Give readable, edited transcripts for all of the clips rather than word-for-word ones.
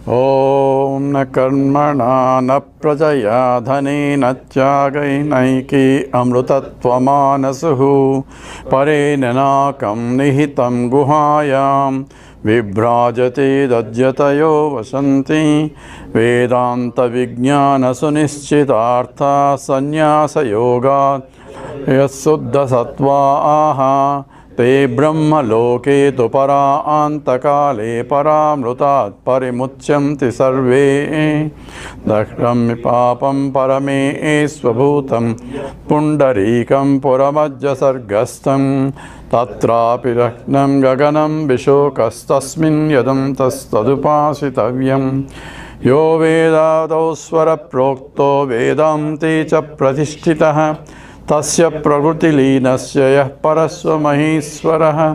Om na karmana na prajaya dhane na tyagainaiki amrutatvamanasu pare nanakam nihitam guhayam vibrajate dajyatayo vasanti vedanta vijnana sunischitartha sanyasa yoga yasuddha sattva aha te brahma loke tu para antakale paramrutat parimucyanti sarve dakshami papam parame svabhutam pundarikam puramajja sargastam tatrapi rakhnam gaganam vishokastasmin yadam tastadupasitavyam yo vedado svara prokto vedanti cha pratishtitah tasya prakriti līnasya yah parasva maheswaraha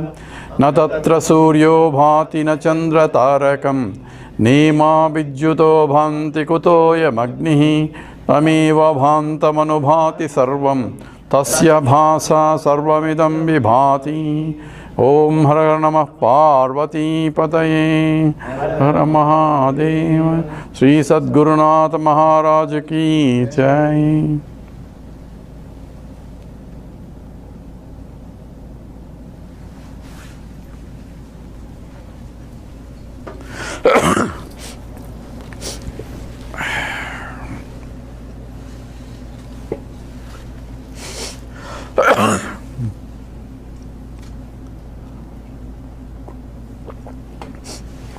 na tatra suryo bhati na chandra tarakam nema vidyuto bhanti kutoya magnihi tameva bhantamanubhati sarvam tasya bhasa sarvamidam vibhati Om Har Namah Parvati Pataye Har Mahadeva Sri Sadgurunath Maharaj Ki Jai.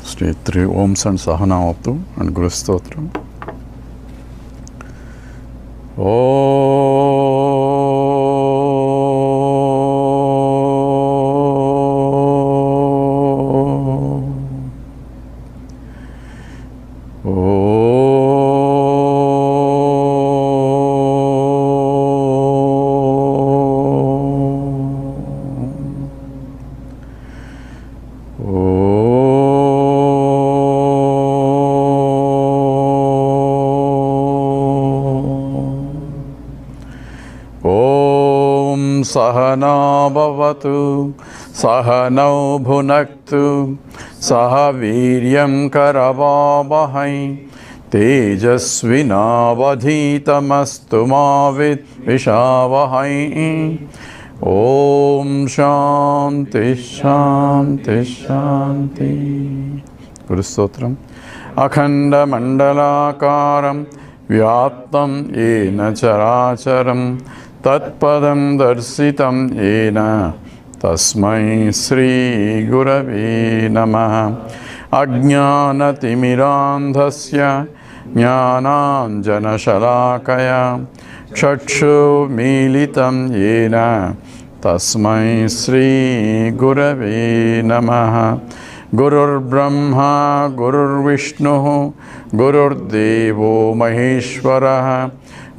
Straight through Oms and Sahana Avtu and Guru Stotram. Sahana bhavatu, sahanau bhunaktu, sahaviryam karavavahai, tejasvinavadhitamastu mavit vishavahai. Om Shanti Shanti Shanti. Guru Stotram. Akhanda mandalakaram vyaptam yena characharam Tatpadam darsitam yena tasmai Sri Gurave Namaha. Ajnanatimirandhasya jnananjana shalakaya chakshu militam yena tasmai Sri Gurave Namaha. Gurur Brahma Gurur Vishnu Gurur Devo Maheshwaraha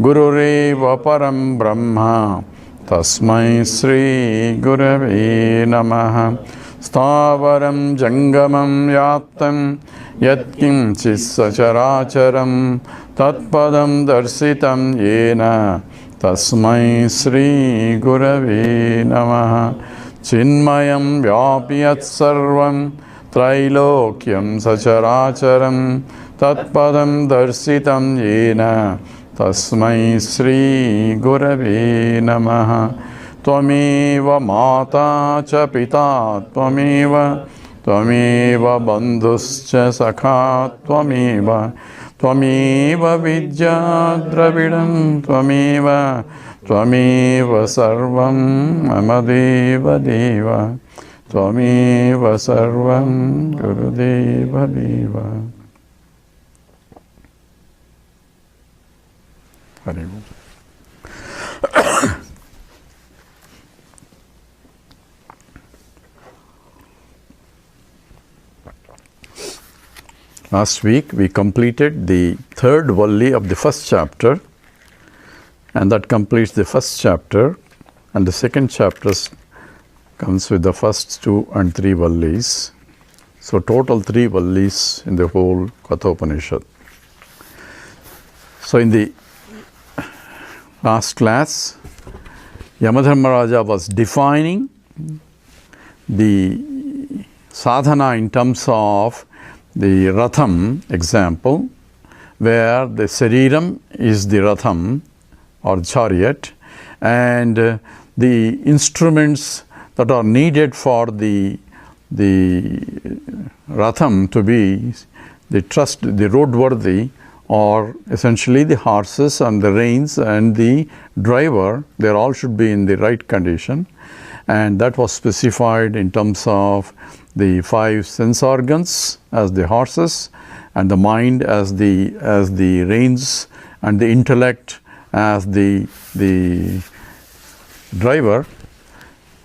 Gurureva Param Brahma Tasmai Sri Gurave Namaha. Stavaram Jangamam Yaptam Yatkim Chissacharacharam Tatpadam Darsitam Yena Tasmai Sri Gurave Namaha. Chinmayam Vyapiyat Sarvam Trailokyam Sacharacharam Tatpadam Darsitam Yena Tasmai Sri Gurave Namaha. Tvameva Mata cha Pita Tvameva Bandhuscha Sakha Tvameva Vidya Dravidam Tvameva Sarvam Amadeva Deva Tvameva Sarvam Gurudeva Deva. Last week we completed the third valli of the first chapter, and that completes the first chapter, and the second chapter comes with the first 2 and 3 vallis. So total 3 vallis in the whole Kathopanishad. So in the last class, Yamadharmaraja was defining the sadhana in terms of the Ratham example, where the Sariram is the Ratham or chariot, and the instruments that are needed for the Ratham to be the roadworthy, or essentially the horses and the reins and the driver, they all should be in the right condition. And that was specified in terms of the 5 sense organs as the horses, and the mind as the reins, and the intellect as the driver,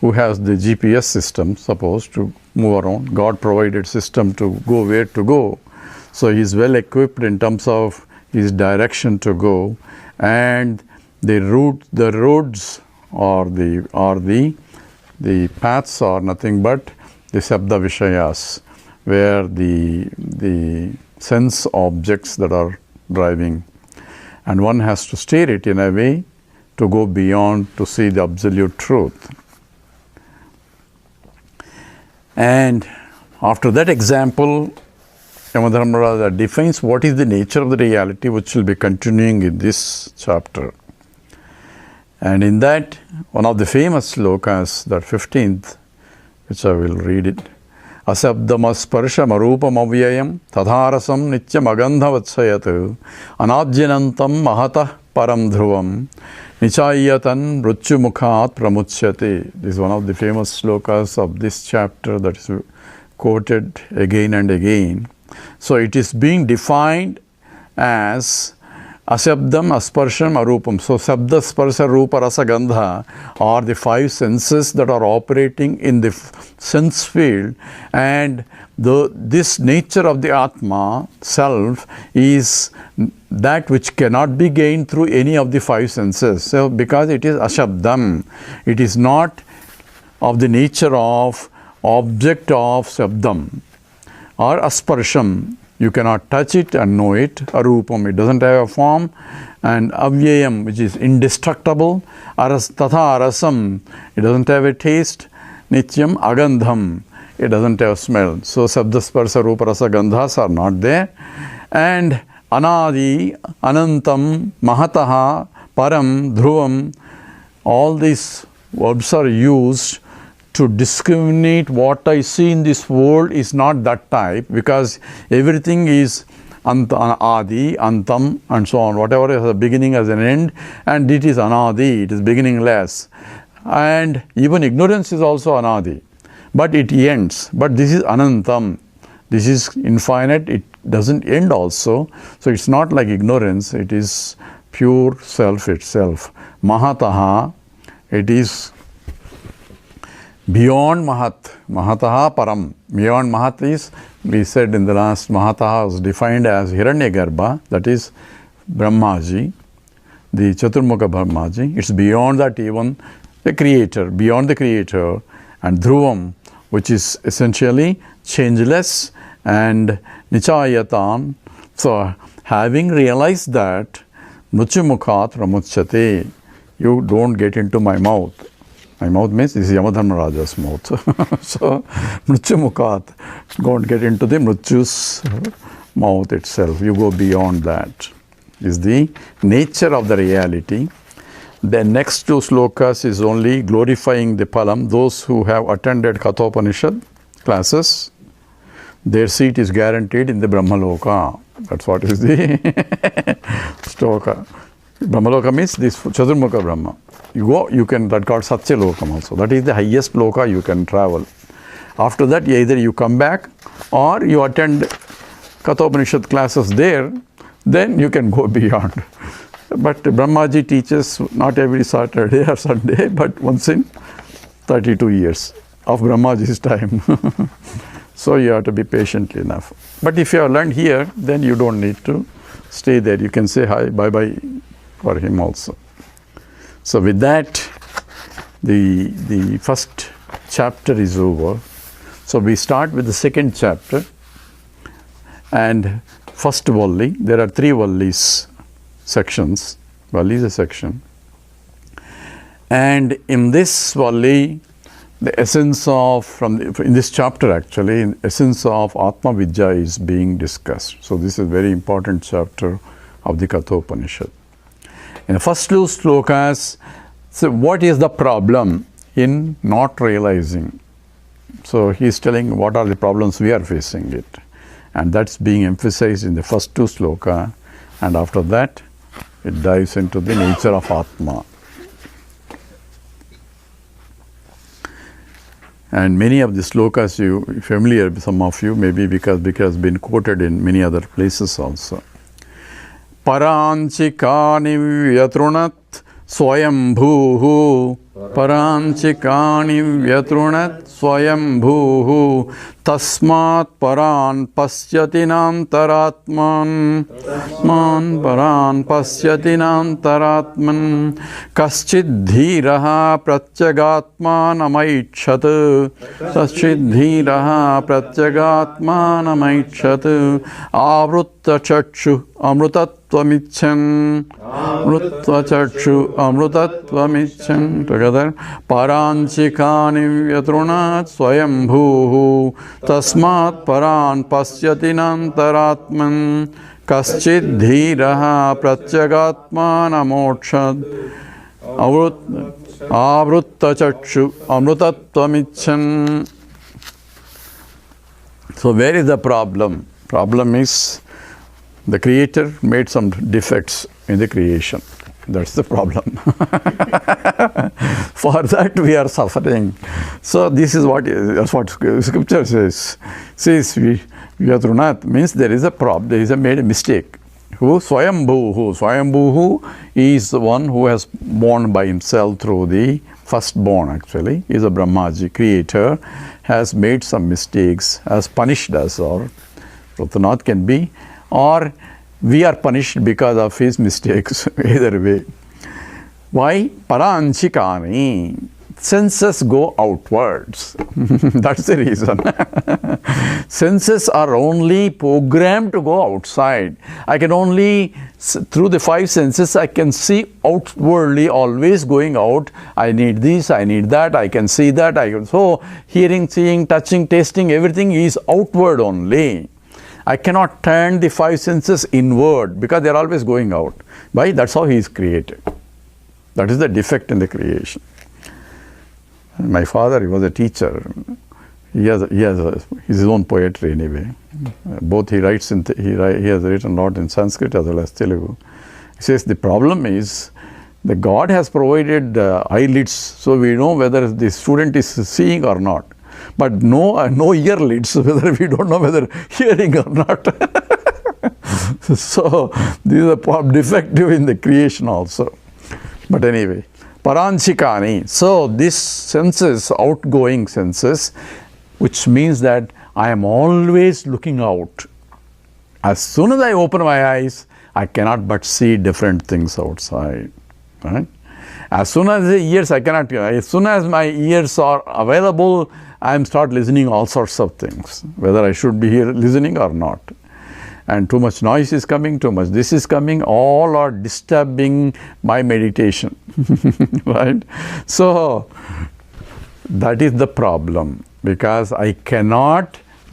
who has the GPS system supposed to move around, God provided system to go where to go. So he is well equipped in terms of his direction to go, and the roads or the paths are nothing but the Sabda Vishayas, where the sense objects that are driving, and one has to steer it in a way to go beyond to see the absolute truth. And after that example, Yamadharmaraja defines what is the nature of the reality, which will be continuing in this chapter. And in that, one of the famous slokas, that 15th, which I will read it, Asabdamasparsham arupam avyayam tadharasam nityam agandhavatsayat anadjanantam mahatah param dhruvam nichayatan mrutyumukhat pramuchyate. This is one of the famous slokas of this chapter that is quoted again and again. So it is being defined as Asabdam, Asparsham, Arupam. So Sabda, Sparsha, Rupa, Rasa, Gandha are the 5 senses that are operating in the sense field, and this nature of the Atma, self, is that which cannot be gained through any of the 5 senses. So because it is Ashabdam, it is not of the nature of object of Sabdam, or Asparsham, you cannot touch it and know it. Arupam, it doesn't have a form. And Avyayam, which is indestructible. Tatha Arasam, it doesn't have a taste. Nityam Agandham, it doesn't have smell. So Sabda, Sparsha, Rupa, Rasa, Gandhas are not there. And Anadi, Anantam, Mahataha, Param, Dhruvam, all these verbs are used to discriminate what I see in this world is not that type, because everything is Adi, Antam, and so on. Whatever has a beginning has an end, and it is Anadi, it is beginningless. And even ignorance is also Anadi, but it ends. But this is Anantam, this is infinite, it doesn't end also. So it's not like ignorance, it is pure self itself. Mahataha, it is beyond Mahat, Mahataha Param. Beyond Mahat is, we said in the last, Mahataha was defined as Hiranyagarbha, that is Brahmaji, the Chaturmukha Brahmaji. It's beyond that, even the creator, beyond the creator. And Dhruvam, which is essentially changeless, and Nichayatan. So having realized that, Nuchimukhat Ramuchyate, you don't get into my mouth. My mouth means this is Yamadharmaraja's mouth. So, Mrutyumukhat, don't get into the Mrutyu's mouth itself. You go beyond that. Is the nature of the reality. The next 2 slokas is only glorifying the Palam. Those who have attended Kathopanishad classes, their seat is guaranteed in the Brahmaloka. That's what is the sloka. Brahmaloka means this Chaturmukha Brahma. You go, you can, that called Satya Lokam also. That is the highest loka you can travel. After that, either you come back or you attend Kathopanishad classes there, then you can go beyond. But Brahmaji teaches not every Saturday or Sunday, but once in 32 years of Brahmaji's time. So you have to be patient enough. But if you have learned here, then you don't need to stay there. You can say hi, bye-bye for him also. So with that, the first chapter is over. So we start with the second chapter. And first Valli, there are 3 Vallis sections. Valli is a section. And in this Valli, the essence of, in this chapter actually, the essence of Atma Vidya is being discussed. So this is a very important chapter of the Kathopanishad. In the first two slokas, so what is the problem in not realizing? So he is telling what are the problems we are facing it. And that's being emphasized in the first two sloka. And after that, it dives into the nature of Atma. And many of the slokas you familiar with, some of you, maybe because been quoted in many other places also. Paranchikani vyatrunat swayambhuhu. Paranchikani vyatrunat swayambhuhu. Tasmat paran pasyatinantaratman. Tasman paran pasyatinantaratman. Kaschid dhiraha pratyagatman amaichat. Kaschid dhiraha pratyagatman amaichat. Avrutta chakshu amrutattvamichan. Amrutva chakshu amrutattvamichan. Together. Paranchikani vyatrunat swayambhuhu. Tasmat paran pasyatinantaratman. Kaschid dhiraha pratyagatman amochat. Avrutta chakshu amrutattvamichan. So where is the problem? Problem is the Creator made some defects in the creation. That's the problem. For that we are suffering. So this is what scripture says. Says Vyatrunat means there is a problem, there is a made a mistake. Who? Swayambhuhu. Swayambhuhu is the one who has born by himself through the firstborn actually. Is a Brahmaji, Creator, has made some mistakes, has punished us, or Vyatrunat can be, or we are punished because of his mistakes, either way. Why? Paranchikani. Senses go outwards. That's the reason. Senses are only programmed to go outside. I can only, through the five senses, I can see outwardly, always going out. I need this, I need that, I can see that. So, hearing, seeing, touching, tasting, everything is outward only. I cannot turn the five senses inward because they are always going out. Why? That's how he is created. That is the defect in the creation. My father, he was a teacher. He has his own poetry anyway. Both he writes he has written a lot in Sanskrit as well as Telugu. He says the problem is the God has provided eyelids, so we know whether the student is seeing or not. But no earlids, whether we don't know whether hearing or not. So this is a defective in the creation also. But anyway, Paranchikani. So this senses, outgoing senses, which means that I am always looking out. As soon as I open my eyes, I cannot but see different things outside. Right? As soon as the ears, I cannot. As soon as my ears are available, I am start listening all sorts of things, whether I should be here listening or not. And too much noise is coming, too much this is coming, all are disturbing my meditation. Right? So that is the problem, because the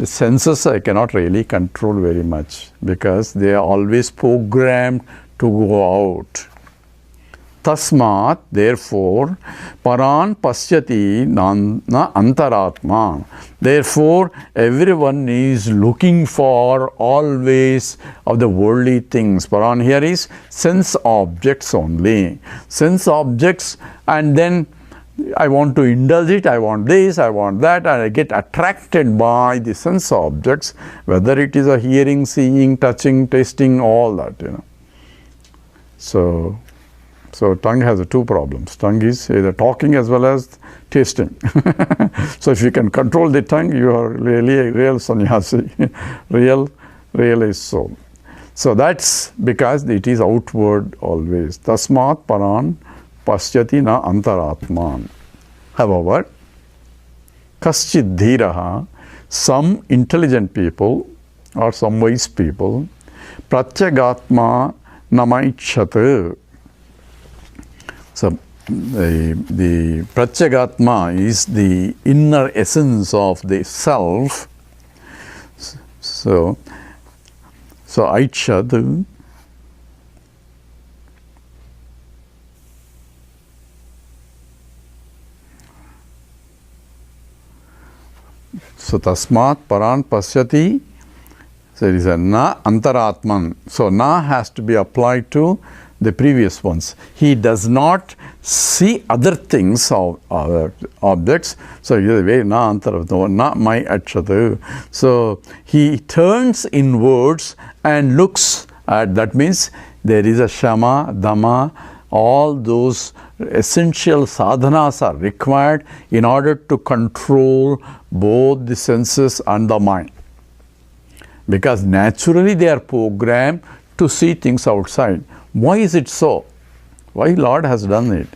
senses I cannot really control very much, because they are always programmed to go out. Tasmat, therefore, paran pasyati na antaratma. Therefore, everyone is looking for always of the worldly things. Paran here is sense objects only. Sense objects, and then I want to indulge it, I want this, I want that, and I get attracted by the sense objects, whether it is a hearing, seeing, touching, tasting, all that, So tongue has two problems. Tongue is either talking as well as tasting. So if you can control the tongue, you are really a real sannyasi, realized soul. So that's because it is outward always. Tasmat paran pasyati na antaratman. However, kaschid dhiraha, some intelligent people or some wise people, pratyagatma namaichat. So the Pratyagatma is the inner essence of the self. So Aichad, so tasmat paran pasyati, so it is a na antaratman. So na has to be applied to the previous ones. He does not see other things or other objects. So it is a way na antaratman, na my achadu. So he turns inwards and looks at, that means there is a shama, dhamma, all those essential sadhanas are required in order to control both the senses and the mind. Because naturally they are programmed to see things outside. Why is it so? Why Lord has done it?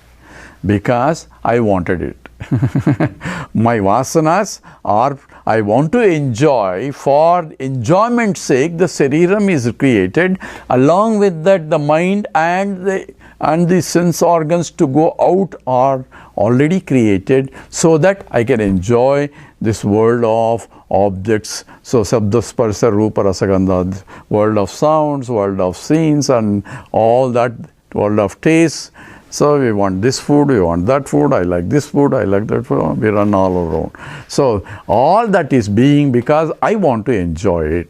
Because I wanted it. My vasanas are, I want to enjoy, for enjoyment's sake the shariram is created. Along with that the mind and the sense organs to go out are already created so that I can enjoy this world of objects. So sabda sparsa rupa rasagandha, world of sounds, world of scenes and all that, world of taste. So we want this food, we want that food, I like this food, I like that food, we run all around. So all that is being because I want to enjoy it.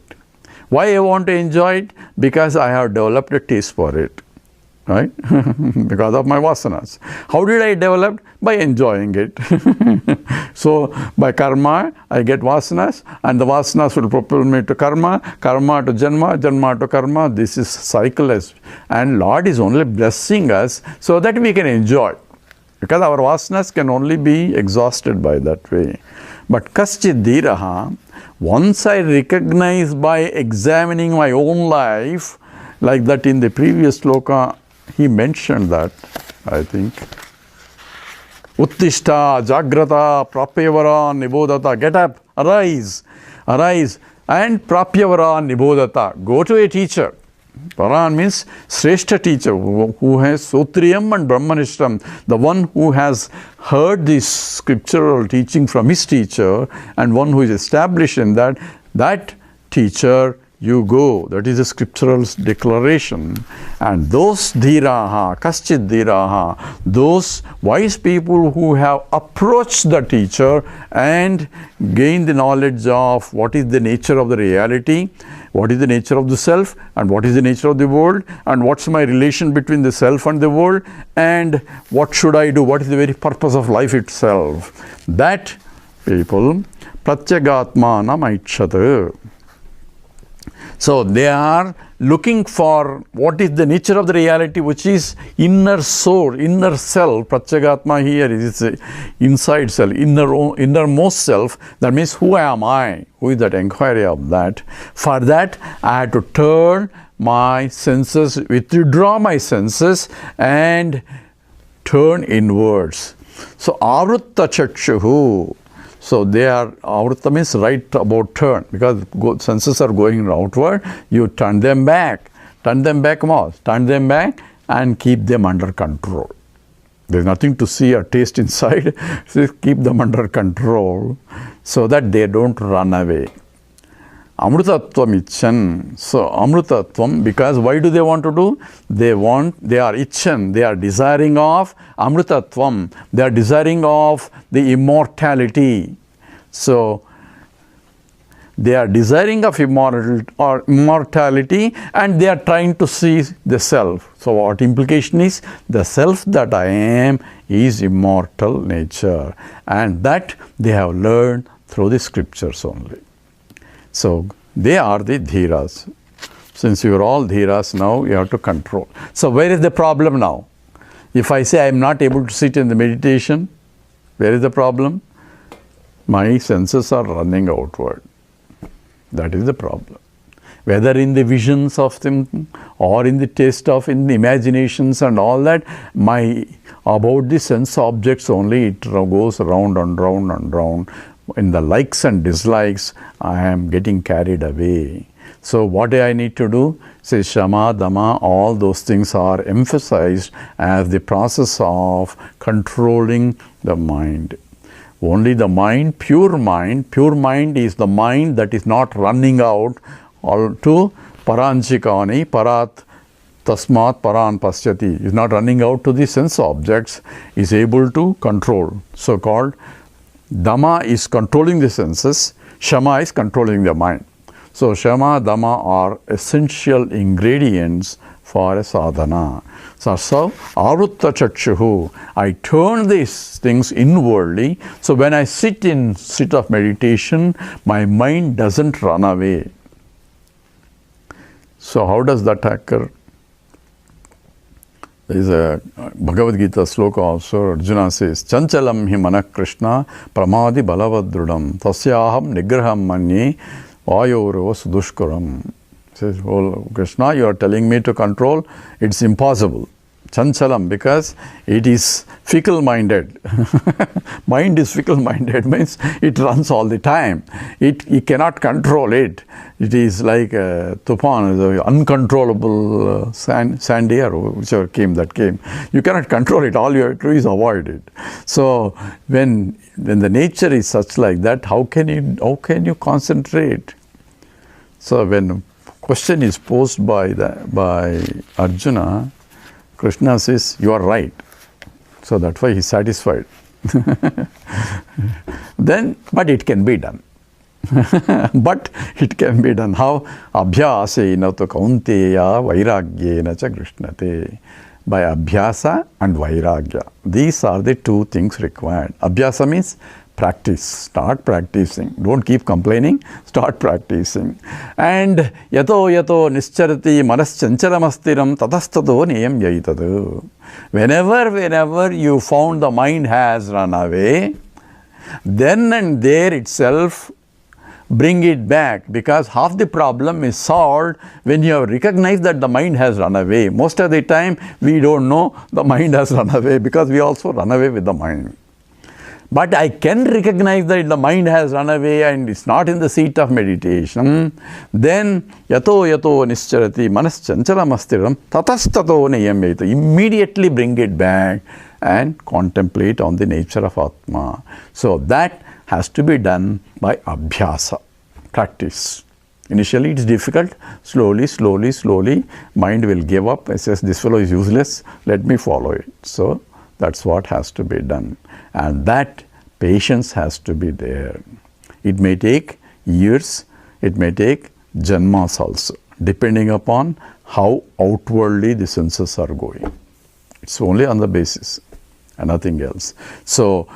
Why I want to enjoy it? Because I have developed a taste for it. Right? Because of my vasanas. How did I develop? By enjoying it. So by karma I get vasanas, and the vasanas will propel me to karma, karma to janma, janma to karma. This is cyclist, and Lord is only blessing us so that we can enjoy, because our vasanas can only be exhausted by that way. But kaschid dhiraha, once I recognize by examining my own life, like that in the previous sloka he mentioned that, I think. Uttishta, Jagrata, Prapyavara, Nibodhata. Get up, arise, arise, and Prapyavara, Nibodhata. Go to a teacher. Paran means Sreshta teacher, who has Sotriyam and Brahmanishtam, the one who has heard this scriptural teaching from his teacher, and one who is established in that teacher you go. That is a scriptural declaration. And those dhiraha, kaschid dhiraha, those wise people who have approached the teacher and gained the knowledge of what is the nature of the reality, what is the nature of the self, and what is the nature of the world, and what's my relation between the self and the world, and what should I do, what is the very purpose of life itself. That people, pratyagatmanam aichat. So they are looking for what is the nature of the reality, which is inner soul, inner self. Pratyagatma here is inside self, innermost self. That means who am I? Who is that inquiry of that? For that I had to turn my senses, withdraw my senses and turn inwards. So avrutta chakshuhu. So they are, avrutta means right about turn, because senses are going outward, you turn them back more, turn them back and keep them under control. There is nothing to see or taste inside, so keep them under control so that they don't run away. Amrutatvam ichan. So amrutatvam, because why do they want to do? They are ichan, they are desiring of amrutatvam, they are desiring of the immortality. So they are desiring of immortality, and they are trying to see the self. So what implication is? The self that I am is immortal nature, and that they have learned through the scriptures only. So they are the dhiras. Since you are all dhiras now, you have to control. So where is the problem now? If I say I am not able to sit in the meditation, where is the problem? My senses are running outward. That is the problem. Whether in the visions of them or in the taste of, in the imaginations and all that, about the sense objects only, it goes round and round and round. In the likes and dislikes, I am getting carried away. So what do I need to do? Say Shama, Dama, all those things are emphasized as the process of controlling the mind. Only the mind pure mind is the mind that is not running out to paranchikani, parat tasmat paran pasyati, is not running out to the sense objects, is able to control. So called Dhamma is controlling the senses, Shama is controlling the mind. So Shama, Dhamma are essential ingredients for a sadhana. So Arutta Chakshuhu, I turn these things inwardly. So when I sit of meditation, my mind doesn't run away. So how does that occur? There is a Bhagavad Gita sloka also. Arjuna says, Chanchalam hi mana Krishna pramadi balavadrudam tasyaham nigraham manye vayoro sudushkaram. Says, oh Krishna, you are telling me to control. It's impossible. Chanchalam, because it is fickle-minded. Mind is fickle-minded, means it runs all the time. You cannot control it. It is like a tufan, the uncontrollable sandy air, whichever came. You cannot control it. All you have to do is avoid it. So when the nature is such like that, how can you concentrate? So when question is posed by Arjuna, Krishna says, you are right. So that's why he is satisfied. But it can be done. But it can be done. How? Abhyasena to kaunteya vairagyena cha krishnate. By abhyasa and vairagya. These are the two things required. Abhyasa means practice. Start practicing. Don't keep complaining. Start practicing. And yato nischarati manas chancharamasstiram tatastato niyam yaitadu. Whenever you found the mind has run away, then and there itself bring it back, because half the problem is solved when you have recognized that the mind has run away. Most of the time we don't know the mind has run away because we also run away with the mind. But I can recognize that the mind has run away and it's not in the seat of meditation. Then yato nischarati manas chanchalamasstiram tatastato niyam. Immediately bring it back and contemplate on the nature of Atma. So that has to be done by abhyasa, practice. Initially it is difficult. Slowly, mind will give up. It says, this fellow is useless, let me follow it. So that's what has to be done. And that patience has to be there. It may take years, it may take janmas also, depending upon how outwardly the senses are going. It's only on the basis and nothing else. So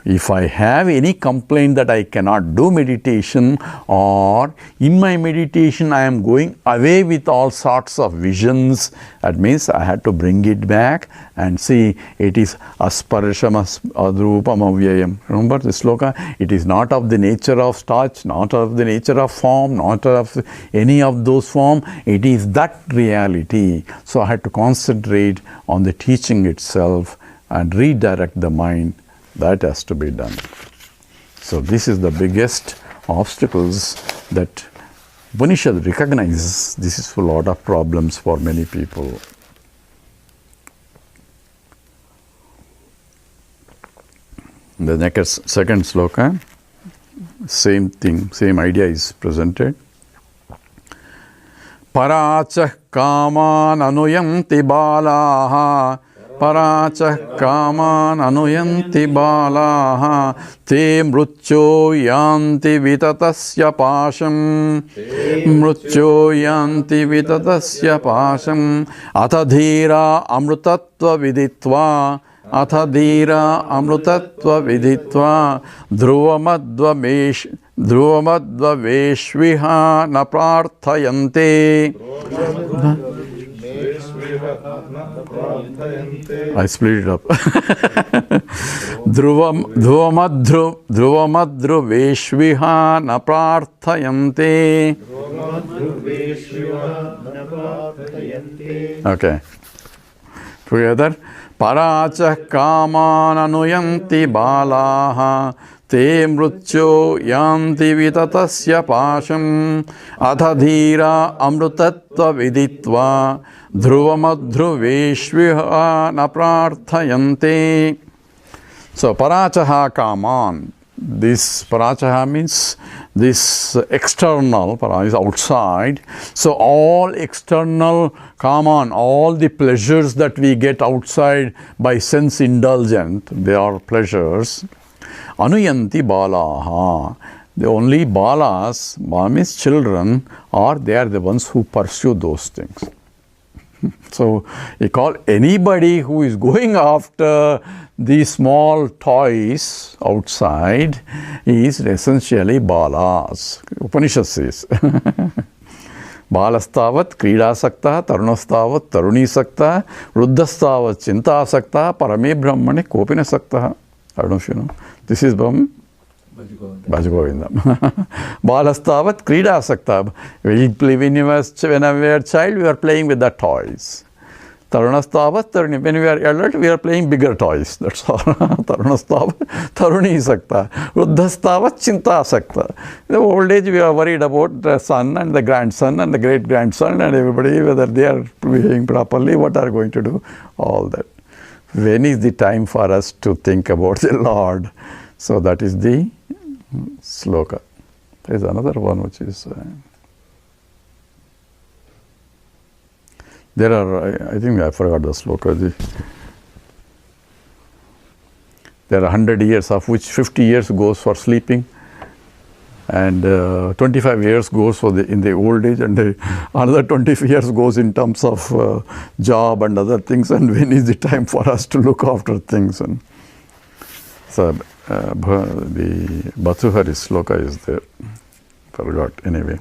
if I have any complaint that I cannot do meditation, or in my meditation I am going away with all sorts of visions, that means I had to bring it back and see it is asparsham adrupam avyayam. Remember the sloka? It is not of the nature of touch, not of the nature of form, not of any of those form. It is that reality. So I had to concentrate on the teaching itself and redirect the mind. That has to be done. So this is the biggest obstacles that Upanishad recognizes. This is a lot of problems for many people. The next second sloka, same thing, same idea is presented. Paracha kaman anuyanti balaha Paracha kaman anuyanti balaha te mrutyo yanti vitatasya pasham mrutyo yanti vitatasya pasham atadhira amrutatva viditva atadhira amrutatva viditva dhruvamadva veshviha na prarthayante. I split it up. Dhruvamadru veshviha na prarthayante. Okay. Together. Paracha kaman anuyanti balaha te mrutyo yanti vitatasya pasham atha dhira amrutatva viditva dhruvamadhruveshviha na prarthayante. So parachaha kaman. This parachaha means this external, para is outside. So all external kaman, all the pleasures that we get outside by sense indulgent, they are pleasures. Anuyanti balaha. The only balas, bala means children, they are the ones who pursue those things. So you call anybody who is going after the small toys outside is essentially balas. Upanishad says. Balastavat krida sakta, tarunastavat taruni sakta, ruddhastavat chinta sakta, parame brahmane kopina sakta. I don't know if you know. This is Brahma. Bhajagovinda. Balastavat krida sakta. When we were a child, we were playing with the toys. Tarunastavat taruni. When we are adult, we are playing bigger toys. That's all. Tarunastavat taruni sakta. Ruddhastavat chinta sakta. In the old age, we are worried about the son and the grandson and the great grandson and everybody, whether they are behaving properly, what are going to do, all that. When is the time for us to think about the Lord? So that is the sloka. There is another one which is, there are, I think I forgot the sloka. There are 100 years, of which 50 years goes for sleeping, and 25 years goes for in the old age, and another 20 years goes in terms of job and other things. And when is the time for us to look after things? And so the Bhatsuhari sloka is there. Forgot anyway.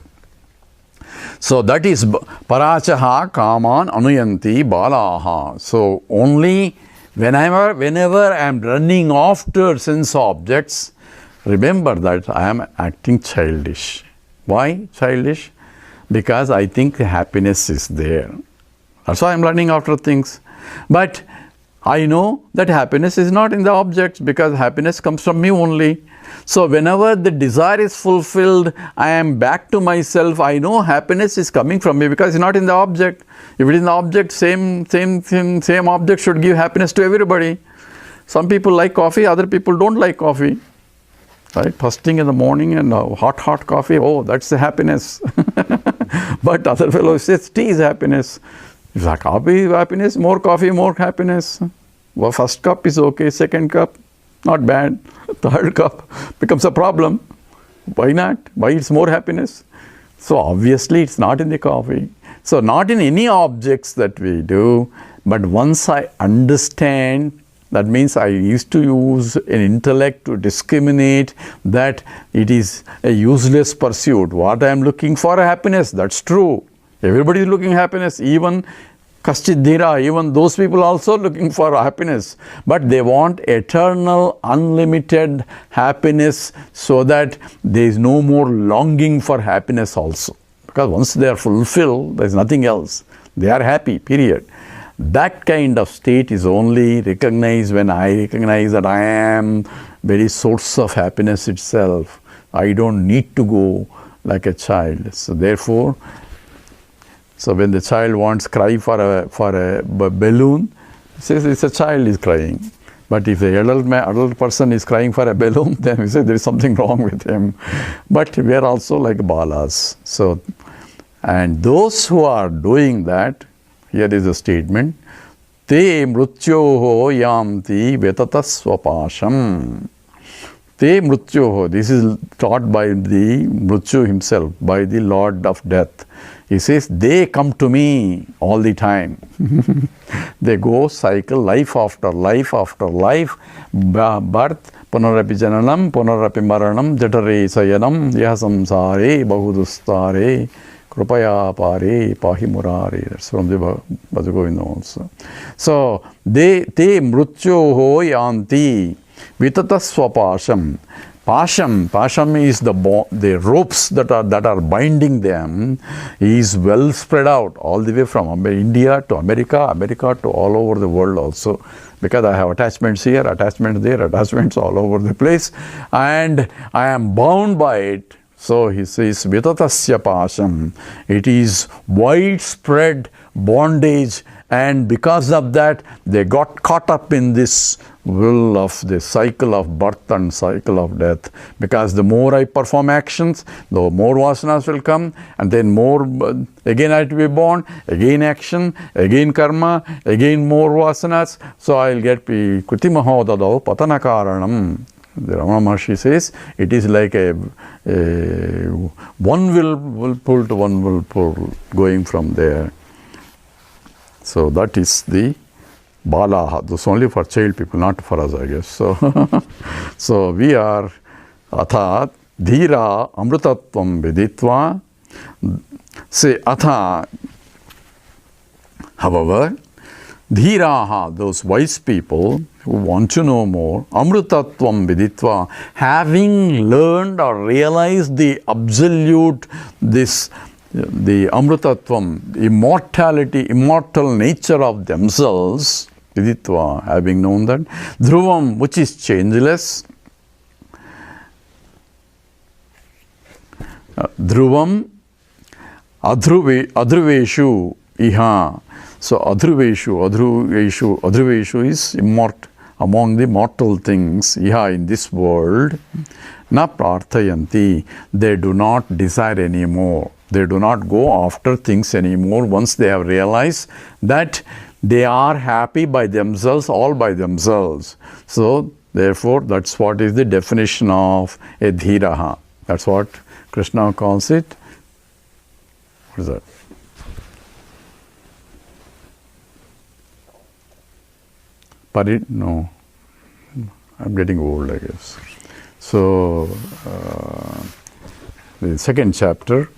So that is parachaha kaman anuyanti balaha. So only whenever I am running after sense objects, remember that I am acting childish. Why childish? Because I think happiness is there. That's why I am running after things. But I know that happiness is not in the objects, because happiness comes from me only. So whenever the desire is fulfilled, I am back to myself. I know happiness is coming from me because it's not in the object. If it is in the object, same object should give happiness to everybody. Some people like coffee, other people don't like coffee. Right? First thing in the morning and hot coffee, oh, that's the happiness. But other fellow says tea is happiness. If a coffee is happiness, more coffee, more happiness. Well, first cup is okay, second cup, not bad. Third cup becomes a problem. Why not? Why it's more happiness? So obviously it's not in the coffee. So not in any objects that we do, but once I understand, that means I used to use an intellect to discriminate that it is a useless pursuit. What I am looking for happiness, that's true. Everybody is looking happiness, even Kaschidhira, even those people also looking for happiness. But they want eternal, unlimited happiness so that there is no more longing for happiness also. Because once they are fulfilled, there is nothing else. They are happy, period. That kind of state is only recognized when I recognize that I am very source of happiness itself. I don't need to go like a child. So therefore, so when the child wants cry for a balloon, he says it's a child is crying. But if the adult person is crying for a balloon, then we say there is something wrong with him. But we are also like balas. So, and those who are doing that, here is a statement, te mrutyoho yanti vetatasvapasham. Te mrutyoho, this is taught by the Mrityu himself, by the Lord of Death. He says, they come to me all the time. They go cycle life after life after life. Birth, punarapi jananam, punarapi maranam, jatare sayanam, yahasamsare, bahudustare, krupaya pare, pahimurare. That's from the Bhajagovinda also. So, te mrutyoho yanti vitatasvapasham. Pasham is the ropes that are binding them is well spread out all the way from India to America to all over the world also. Because I have attachments here, attachments there, attachments all over the place, and I am bound by it. So he says, Vitatasya Pasham. It is widespread bondage, and because of that, they got caught up in this will of the cycle of birth and cycle of death. Because the more I perform actions, the more vasanas will come, and then more, again I have to be born, again action, again karma, again more vasanas. So I'll get Kritimahodado Patanakaranam. The Ramana Maharshi says it is like a one will pull to one will pull, going from there. So that is the Balaha. This is only for child people, not for us, I guess. So we are Atha Dhira Amrutatvam Viditva. Say Atha, however, Dhiraha, those wise people who want to know more, Amrutatvam Viditva, having learned or realized the absolute, the Amrutatvam, immortality, immortal nature of themselves, Viditva, having known that, Dhruvam, which is changeless, Dhruvam, Adhruveshu, Iha. So Adhruveshu is among the mortal things, Iha, in this world, Na Prarthayanti, they do not desire anymore. They do not go after things anymore once they have realized that they are happy by themselves, all by themselves. So, therefore, that's what is the definition of a dhiraha. That's what Krishna calls it. What is that? No, I'm getting old, I guess. So, the second chapter,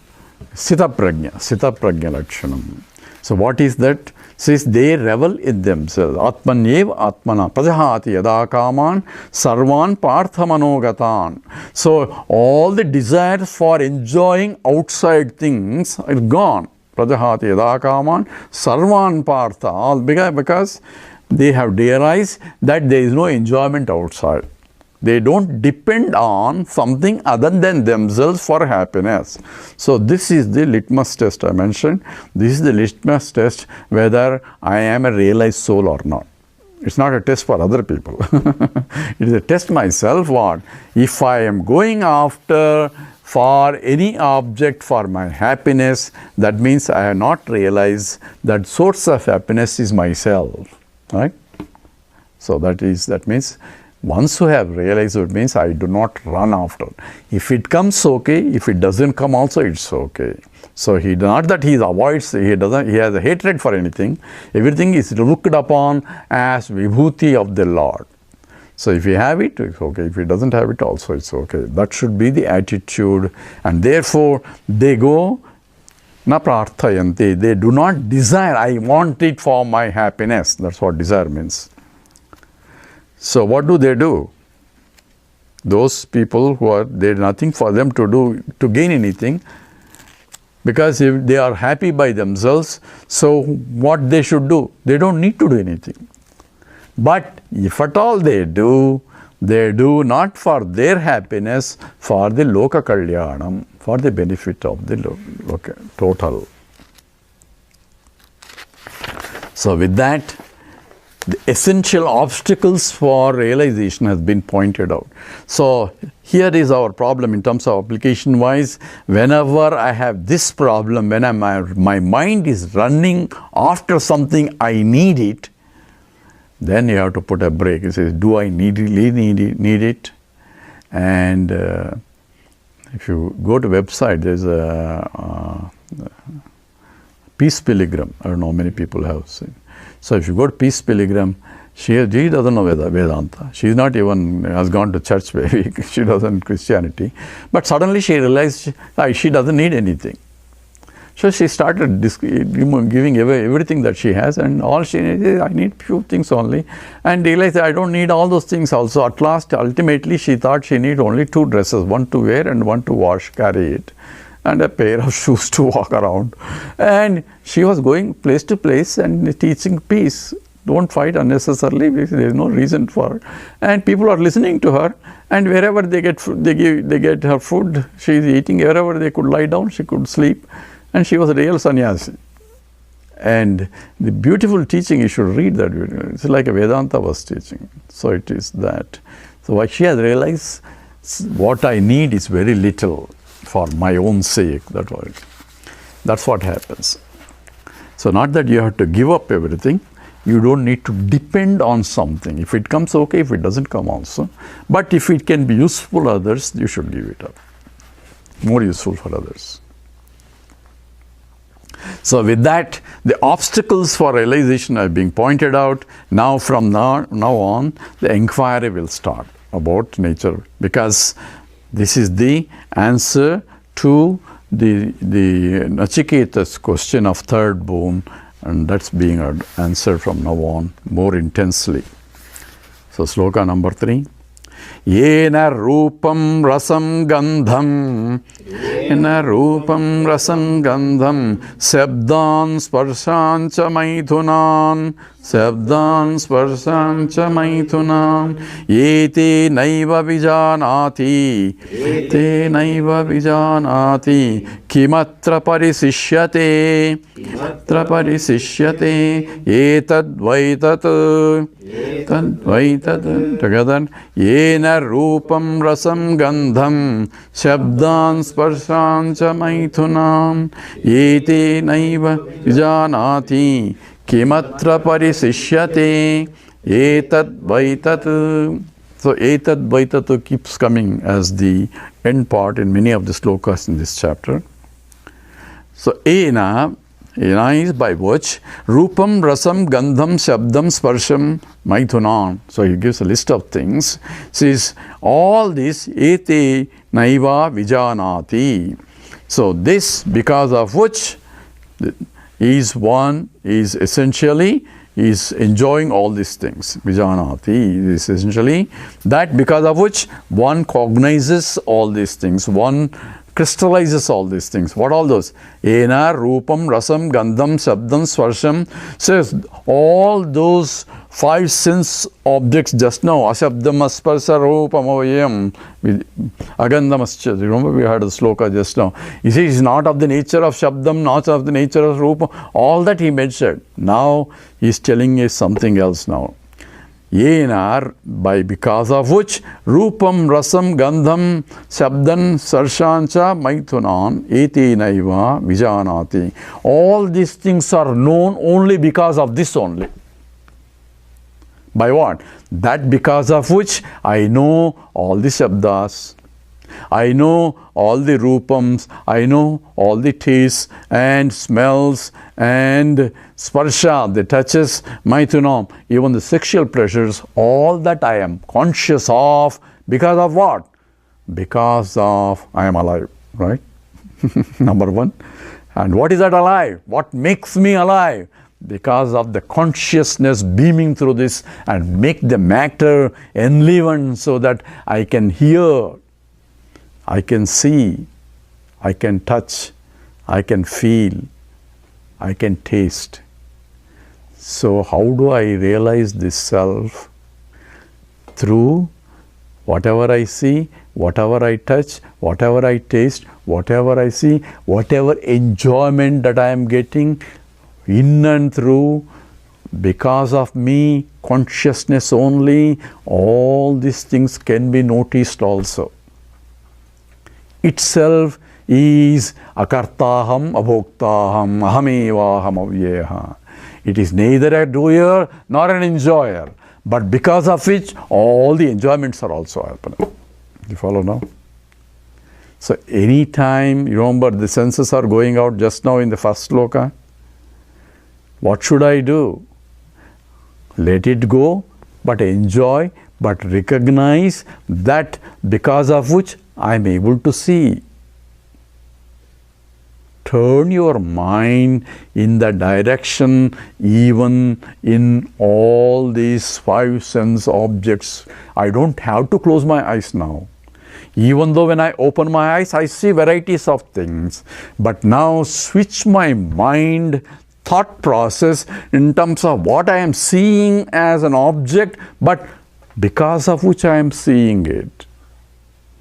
Sita Prajna Lakshanam. So, what is that? Says they revel in themselves. Atmanyev Atmana Prajahati Yada Kaman Sarvan Parthamanogatan. So, all the desires for enjoying outside things are gone. Prajahati Yada Kaman Sarvan Partha. All because they have realized that there is no enjoyment outside. They don't depend on something other than themselves for happiness. So this is the litmus test I mentioned. This is the litmus test whether I am a realized soul or not. It's not a test for other people. It is a test myself. What? If I am going after for any object for my happiness, that means I have not realized that source of happiness is myself. Right? So that means once you have realized it, means I do not run after. If it comes, okay. If it doesn't come also, it's okay. So not that he avoids, he has a hatred for anything. Everything is looked upon as vibhuti of the Lord. So if you have it, it's okay. If he doesn't have it also, it's okay. That should be the attitude. And therefore, they go na prarthayanti. They do not desire, I want it for my happiness. That's what desire means. So what do? Those people there's nothing for them to do to gain anything, because if they are happy by themselves, so what they should do? They don't need to do anything. But if at all they do not for their happiness, for the loka kalyanam, for the benefit of the total. So with that, the essential obstacles for realization has been pointed out. So here is our problem in terms of application wise. Whenever I have this problem, when my mind is running after something, I need it, then you have to put a break. It says, do I really need it? And if you go to website, there's a Peace Pilgrim. I don't know, many people have seen. So if you go to Peace Pilgrim, she doesn't know Vedanta. She's not even has gone to church maybe. She doesn't Christianity. But suddenly she realized she doesn't need anything. So she started giving away everything that she has, and all she needs is, I need few things only. And realized that I don't need all those things also. At last, ultimately, she thought she need only 2 dresses, one to wear and one to wash, carry it, and a pair of shoes to walk around. And she was going place to place and teaching peace. Don't fight unnecessarily, because there is no reason for it. And people are listening to her, and wherever they get food, they get her food, she is eating. Wherever they could lie down, she could sleep. And she was a real sannyasi. And the beautiful teaching, you should read that video. It's like a Vedanta was teaching. So it is that. So what she has realized, what I need is very little for my own sake. That's what happens. So not that you have to give up everything. You don't need to depend on something. If it comes, okay. If it doesn't come, also. But if it can be useful for others, you should give it up. More useful for others. So with that, the obstacles for realization are being pointed out. Now from now on, the inquiry will start about nature, because this is the answer to the Nachiketa's question of third boon, and that's being answered from now on more intensely. So sloka number 3. Yena rupam rasam gandham, yena rupam rasam gandham, sabdan sparshan cha maithunan, sabdan sparshan cha maithunan, yete naiva vijanati, te naiva vijanati, kimatra parisishyate, etad vaitat, together, yena rupam rasam gandham, shabdan sparshan cha maithunam, yete naiva vijanati, kimatra parisishyate, etad vaitat. So etad vaitat keeps coming as the end part in many of the slokas in this chapter. So ena is by which rupam, rasam, gandham, shabdam, sparsham, maithunan. So he gives a list of things. Says all this ete naiva vijanati. So this, because of which is essentially enjoying all these things. Vijanati is essentially that, because of which one cognizes all these things, one crystallizes all these things. What all those? Ena, rupam, rasam, gandham, sabdam, swarsham. Says all those 5 sense objects just now. Ashabdam, asparsa, rupam, avayam, agandham, ascha. Remember we had a sloka just now. He says it's not of the nature of shabdam, not of the nature of rupam. All that he mentioned. Now he is telling us something else now. Yena, because of which rupam, rasam, gandham, sabdan, sarshancha, maithunan, eti naiva, vijanati. All these things are known only because of this only. By what? That because of which I know all the shabdas, I know all the rupams, I know all the tastes and smells and sparsha, the touches, maithunam, even the sexual pleasures, all that I am conscious of. Because of what? Because of I am alive, right? Number 1. And what is that alive? What makes me alive? Because of the consciousness beaming through this and make the matter enliven, so that I can hear, I can see, I can touch, I can feel, I can taste. So how do I realize this self? Through whatever I see, whatever I touch, whatever I taste, whatever I see, whatever enjoyment that I am getting, in and through, because of me, consciousness only, all these things can be noticed also. Itself is akartaham abhoktaham ahamevaham avyeha. It is neither a doer nor an enjoyer, but because of which all the enjoyments are also happening. You follow now? So anytime, you remember the senses are going out just now in the first sloka. What should I do? Let it go, but enjoy, but recognize that because of which I am able to see, to turn your mind in the direction, even in all these five sense objects. I don't have to close my eyes now. Even though when I open my eyes, I see varieties of things. But now switch my mind, thought process in terms of what I am seeing as an object, but because of which I am seeing it.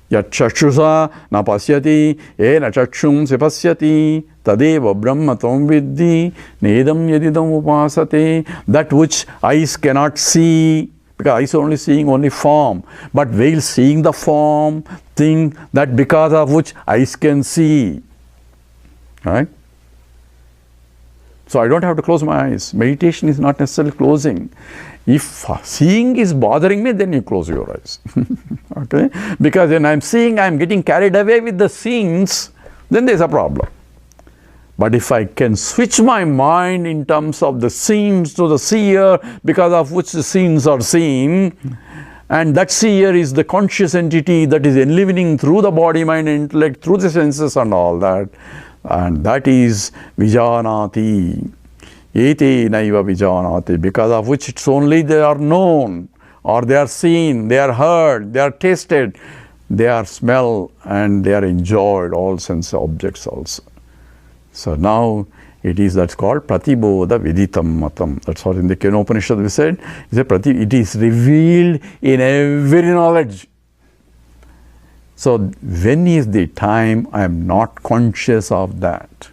Yat chakshusa na pasyati, ena chakshum se pasyati, tadeva brahma tam viddhi, nedam yadidam upasate. That which eyes cannot see, because eyes are only seeing only form. But while seeing the form, think that because of which eyes can see. Right? So I don't have to close my eyes. Meditation is not necessarily closing. If seeing is bothering me, then you close your eyes. Okay? Because when I'm seeing, I'm getting carried away with the scenes, then there's a problem. But if I can switch my mind in terms of the scenes to the seer, because of which the scenes are seen, and that seer is the conscious entity that is enlivening through the body, mind, intellect, through the senses and all that, and that is Vijanati. Ete naiva vijanati, because of which it's only they are known, or they are seen, they are heard, they are tasted, they are smelled, and they are enjoyed, all sense objects also. So now it is, that's called Pratibodha Viditam Matam. That's what in the Kathopanishad we said. It is revealed in every knowledge. So when is the time I am not conscious of that?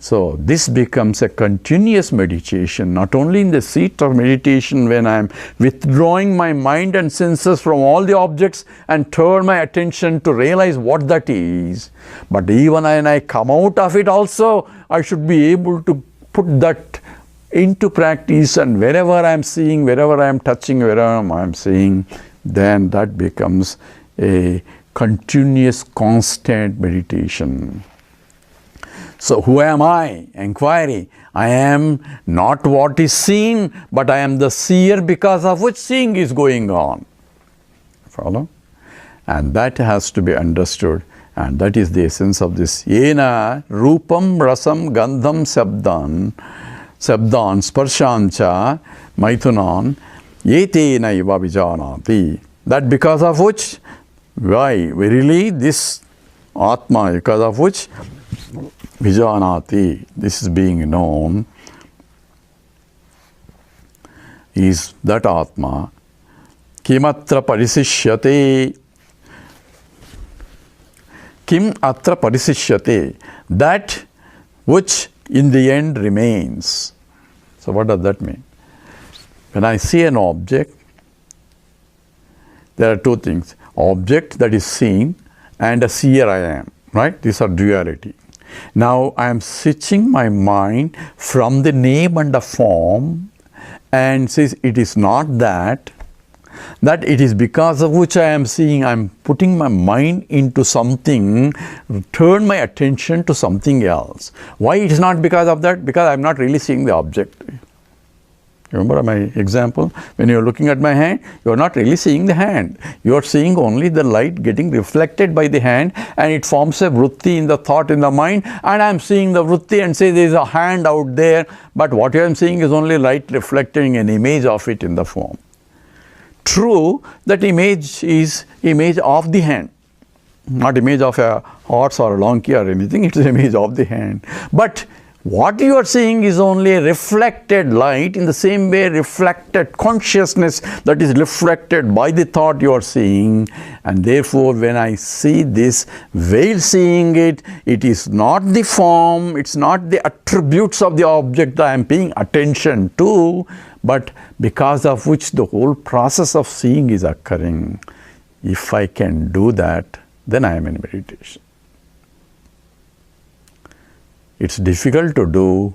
So this becomes a continuous meditation, not only in the seat of meditation when I am withdrawing my mind and senses from all the objects and turn my attention to realize what that is, but even when I come out of it also, I should be able to put that into practice, and wherever I am seeing, wherever I am touching, wherever I am seeing, then that becomes a continuous, constant meditation. So who am I? Inquiry. I am not what is seen, but I am the seer because of which seeing is going on. Follow? And that has to be understood. And that is the essence of this. Yena rupam rasam gandham sabdan sparshancha maithunan yetena iva vijanati. That because of which, why? Verily this Atma, because of which Vijanati, this is being known, is that Atma. Kimatra parisishyate. Kim atra parisishyate. That which in the end remains. So what does that mean? When I see an object, there are two things. Object that is seen and a seer I am. Right? These are duality. Now I am switching my mind from the name and the form and says it is not that it is because of which I am seeing. I am putting my mind into something, turn my attention to something else. Why it is not because of that? Because I am not really seeing the object. Remember my example? When you are looking at my hand, you are not really seeing the hand. You are seeing only the light getting reflected by the hand, and it forms a vritti in the thought in the mind, and I am seeing the vritti and say there is a hand out there, but what I am seeing is only light reflecting an image of it in the form. True, that image is image of the hand, not image of a horse or a donkey or anything, it is image of the hand. But what you are seeing is only a reflected light, in the same way reflected consciousness that is reflected by the thought you are seeing. And therefore when I see this, while seeing it, it is not the form, it's not the attributes of the object that I am paying attention to, but because of which the whole process of seeing is occurring. If I can do that, then I am in meditation. It's difficult to do,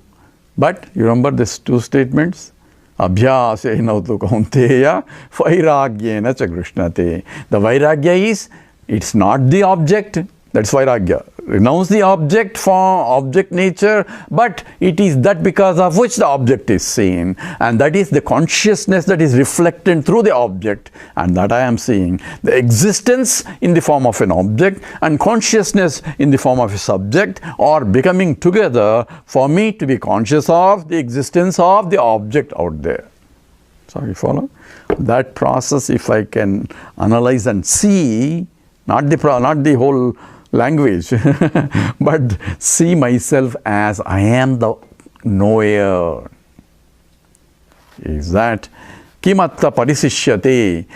but you remember these two statements? Abhyasena tu kaunteya, vairagyena cha krishnate. The vairagya is, it's not the object, That's Vairagya. Renounce the object form, object nature, but it is that because of which the object is seen, and that is the consciousness that is reflected through the object, and that I am seeing. The existence in the form of an object and consciousness in the form of a subject are becoming together for me to be conscious of the existence of the object out there. So you follow? That process, if I can analyze and see, not the whole language, but see myself as I am the knower. Is that kimatta parisishyate?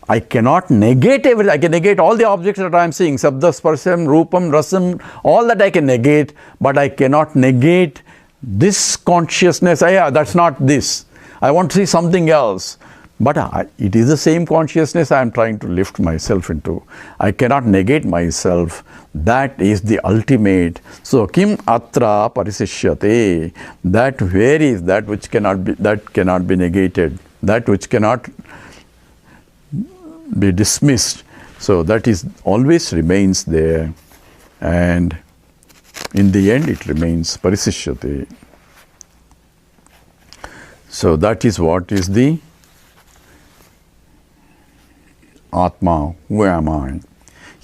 I cannot negate everything. I can negate all the objects that I am seeing, sabda, sparsam, rupam, rasam, all that I can negate, but I cannot negate this consciousness. Yeah, that's not this. I want to see something else. But it is the same consciousness I am trying to lift myself into. I cannot negate myself. That is the ultimate. So, kim atra parisishyate. That where is that which cannot be negated, that which cannot be dismissed. So that is always remains there, and in the end it remains parisishyate. So that is what is the Atma, who am I?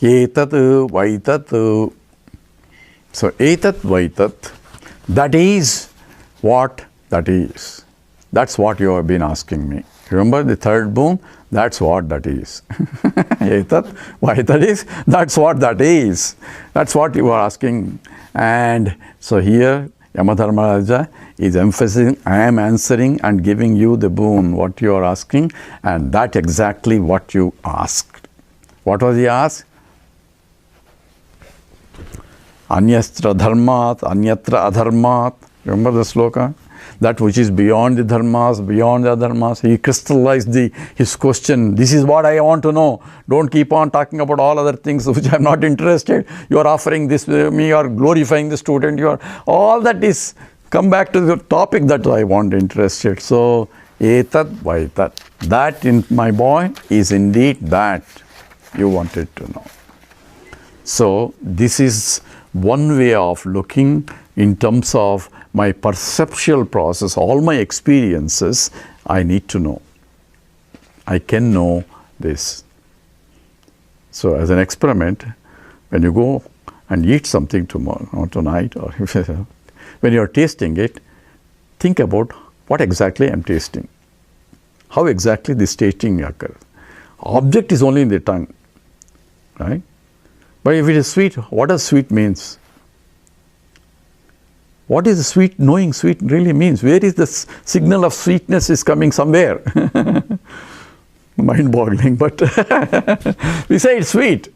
Etat vaitat. So etat vaitat, that is what that is. That's what you have been asking me. Remember the third boon? That's what that is. Etat vaitat is, that's what that is. That's what you are asking. And so here Yamadharmaraja is emphasizing, I am answering and giving you the boon, what you are asking, and that exactly what you asked. What was he asked? Anyastra dharmat, anyatra adharmat. Remember the sloka? That which is beyond the dharmas, beyond the adharmas. He crystallized his question. This is what I want to know. Don't keep on talking about all other things which I am not interested. You are offering this to me, you are glorifying the student. You are, all that is, come back to the topic that I want interested. So, etat vaitat. That, in my boy, is indeed that you wanted to know. So, this is one way of looking in terms of my perceptual process, all my experiences, I need to know. I can know this. So as an experiment, when you go and eat something tomorrow or tonight, or when you are tasting it, think about what exactly I am tasting. How exactly this tasting occurs. Object is only in the tongue, right? But if it is sweet, what does sweet means? What is the sweet, knowing sweet really means? Where is the signal of sweetness is coming somewhere? Mind-boggling, but we say it's sweet.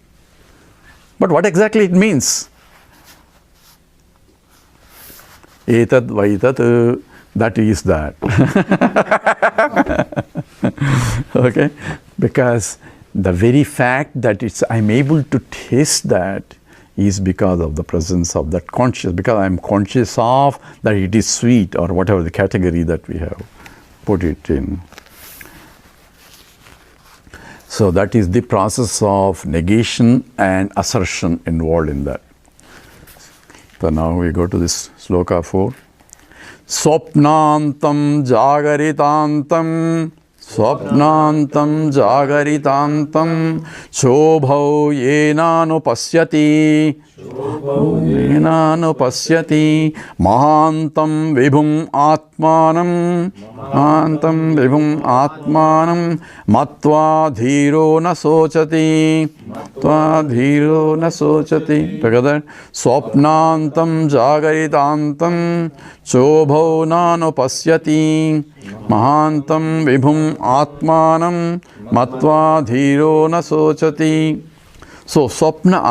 But what exactly it means? Etat vaitat, that is that. Okay? Because the very fact that I'm able to taste that is because of the presence of that conscious, because I am conscious of that it is sweet, or whatever the category that we have put it in. So that is the process of negation and assertion involved in that. So now we go to this sloka 4. Swapnantam jagaritantam Swapnantam jagaritantam chobhau yenanupashyati mahantam vibhum atmanam matva dhiro na sochati together. Swapnantam jagaritantam chobhau nanupashyati mahantam vibhum atmanam matva dhiro na sochati. So swapna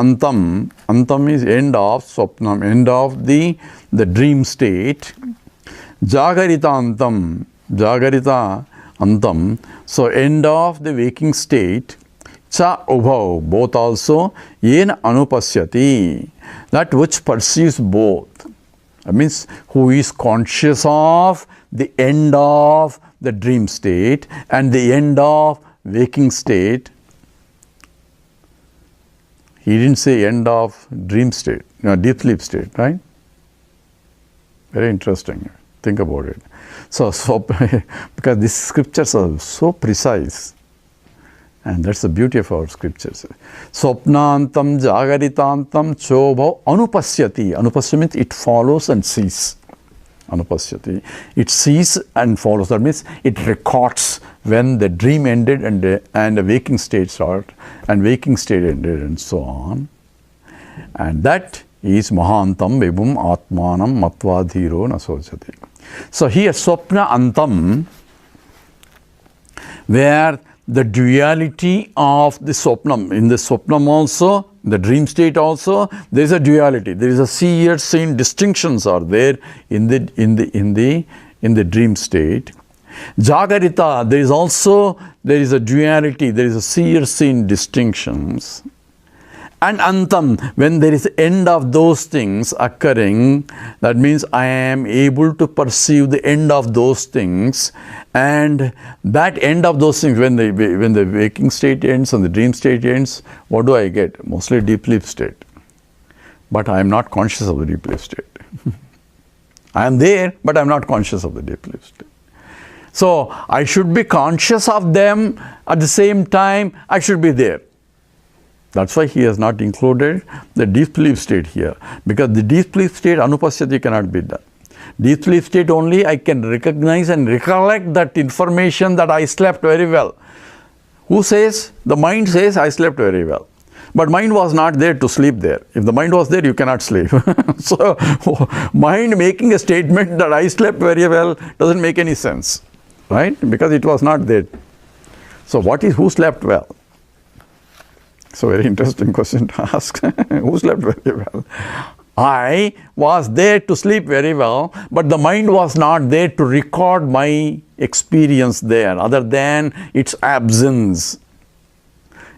antam is end of swapnam, end of the dream state. Jagarita antam, so end of the waking state. Cha ubhau, both also. Yena anupasyati, that which perceives both. That means who is conscious of the end of the dream state and the end of waking state. He didn't say end of dream state, deep sleep state, right? Very interesting. Think about it. So because these scriptures are so precise, and that's the beauty of our scriptures. Swapnantam jagaritantam chobhav anupasyati. Anupasya means it follows and sees. Anupasyati. It sees and follows. That means it records when the dream ended and the waking state started, and waking state ended, and so on. And that is Mahantam Vibhum Atmanam Matvadhiro Nasochati. So here Swapna Antam, where the duality of the Swapnam, in the Swapnam also, the dream state also, there is a duality. There is a seer seen distinctions are there in the dream state. Jagarita, there is a duality, there is a seer seen distinctions. And Antam, when there is end of those things occurring, that means I am able to perceive the end of those things, and that end of those things, when the waking state ends and the dream state ends, what do I get? Mostly deep sleep state. But I am not conscious of the deep sleep state. I am there, but I am not conscious of the deep sleep state. So I should be conscious of them at the same time I should be there. That's why he has not included the deep sleep state here, because the deep sleep state, anupasyati, cannot be done. Deep sleep state only I can recognize and recollect that information that I slept very well. Who says? The mind says I slept very well. But mind was not there to sleep there. If the mind was there, you cannot sleep. So mind making a statement that I slept very well doesn't make any sense, right? Because it was not there. So who slept well? So very interesting question to ask. Who slept very well? I was there to sleep very well, but the mind was not there to record my experience there, other than its absence.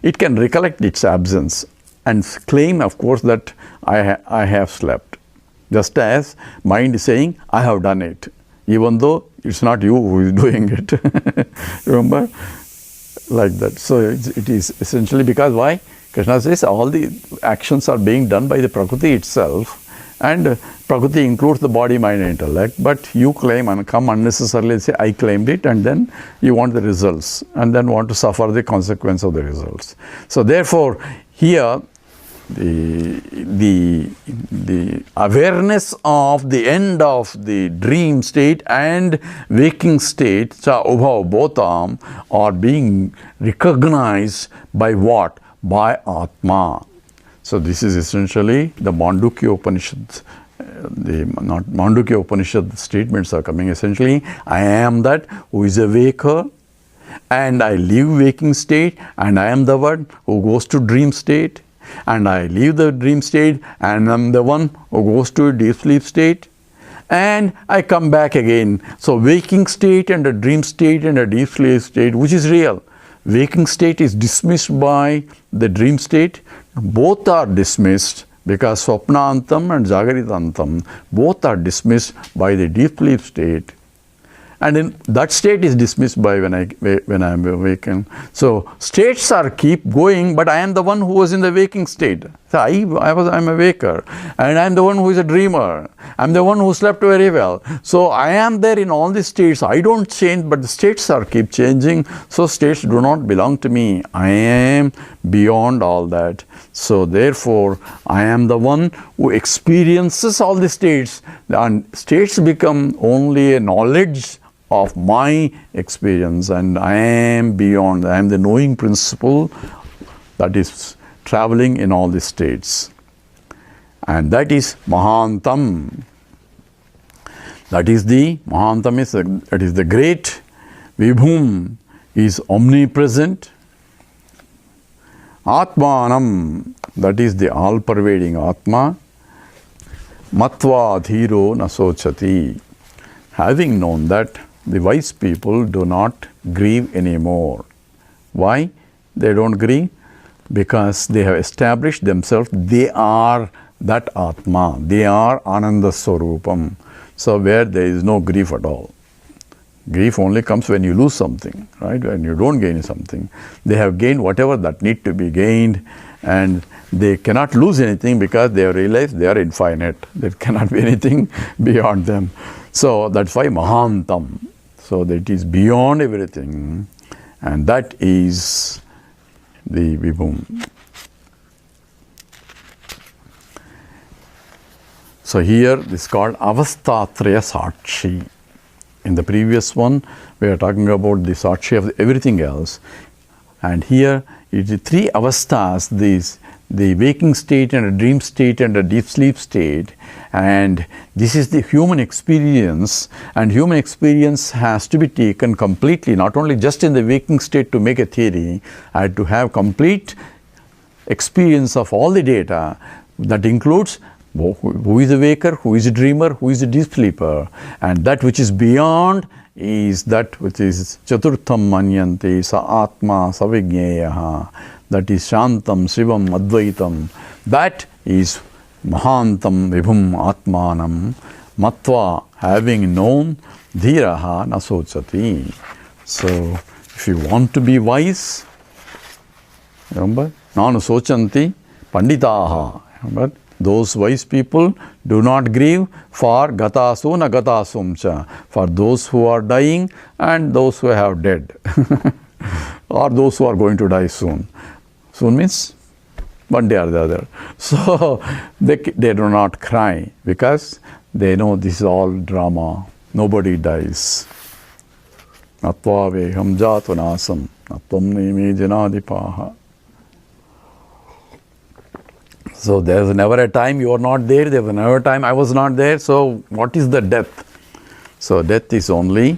It can recollect its absence and claim, of course, that I have slept. Just as mind is saying, I have done it, even though it's not you who is doing it. Remember? Like that. So it is essentially because why? Krishna says all the actions are being done by the Prakriti itself, and Prakriti includes the body, mind, and intellect, but you claim and come unnecessarily and say, I claimed it, and then you want the results, and then want to suffer the consequence of the results. So therefore, here the awareness of the end of the dream state and waking state, both are being recognized by what? By Atma. So this is essentially the Mandukya Upanishad. Mandukya Upanishad statements are coming. Essentially, I am that who is a waker, and I leave waking state, and I am the one who goes to dream state, and I leave the dream state, and I am the one who goes to a deep sleep state, and I come back again. So waking state and a dream state and a deep sleep state, which is real? Waking state is dismissed by the dream state. Both are dismissed because Swapnantam and Jagaritantam, both are dismissed by the deep sleep state. And in that state is dismissed by when I am awakened. So states are keep going, but I am the one who was in the waking state. So I am a waker, and I am the one who is a dreamer. I am the one who slept very well. So I am there in all the states. I don't change, but the states are keep changing. So states do not belong to me. I am beyond all that. So therefore, I am the one who experiences all the states, and states become only a knowledge of my experience, and I am beyond. I am the knowing principle that is traveling in all the states, and that is Mahantam. That is the Mahantam that is the great Vibhum, is omnipresent. Atmanam, that is the all-pervading Atma. Matva dhiro nasochati. Having known that, the wise people do not grieve anymore. Why they don't grieve? Because they have established themselves, they are that Atma, they are Ananda Swarupam. So where there is no grief at all. Grief only comes when you lose something, right? When you don't gain something. They have gained whatever that need to be gained, and they cannot lose anything because they have realized they are infinite. There cannot be anything beyond them. So that's why Mahantam. So that it is beyond everything. And that is the Vibhum. So here this is called Avastatraya Sakshi. In the previous one, we are talking about the Sakshi of everything else. And here it is three avastas, the waking state and a dream state and a deep sleep state. And this is the human experience, and human experience has to be taken completely, not only just in the waking state to make a theory, and to have complete experience of all the data. That includes who is the waker, who is the dreamer, who is the deep sleeper, and that which is beyond is that which is Chaturtham Manyanti Sa Atma Savigneyaha, that is Shantam Shivam Advaitam, that is Mahantam Vibhum Atmanam Matva, having known Dhiraha Nasochati. So if you want to be wise, remember, Nanu Sochanti Panditaha, remember, those wise people do not grieve for gatasu na gatasumcha, for those who are dying and those who have dead, or those who are going to die soon. Soon means one day or the other. So they do not cry because they know this is all drama. Nobody dies. Natva veham jatu nasam natvam nime janadipaha. So there is never a time you are not there, there was never a time I was not there. So what is the death? So death is only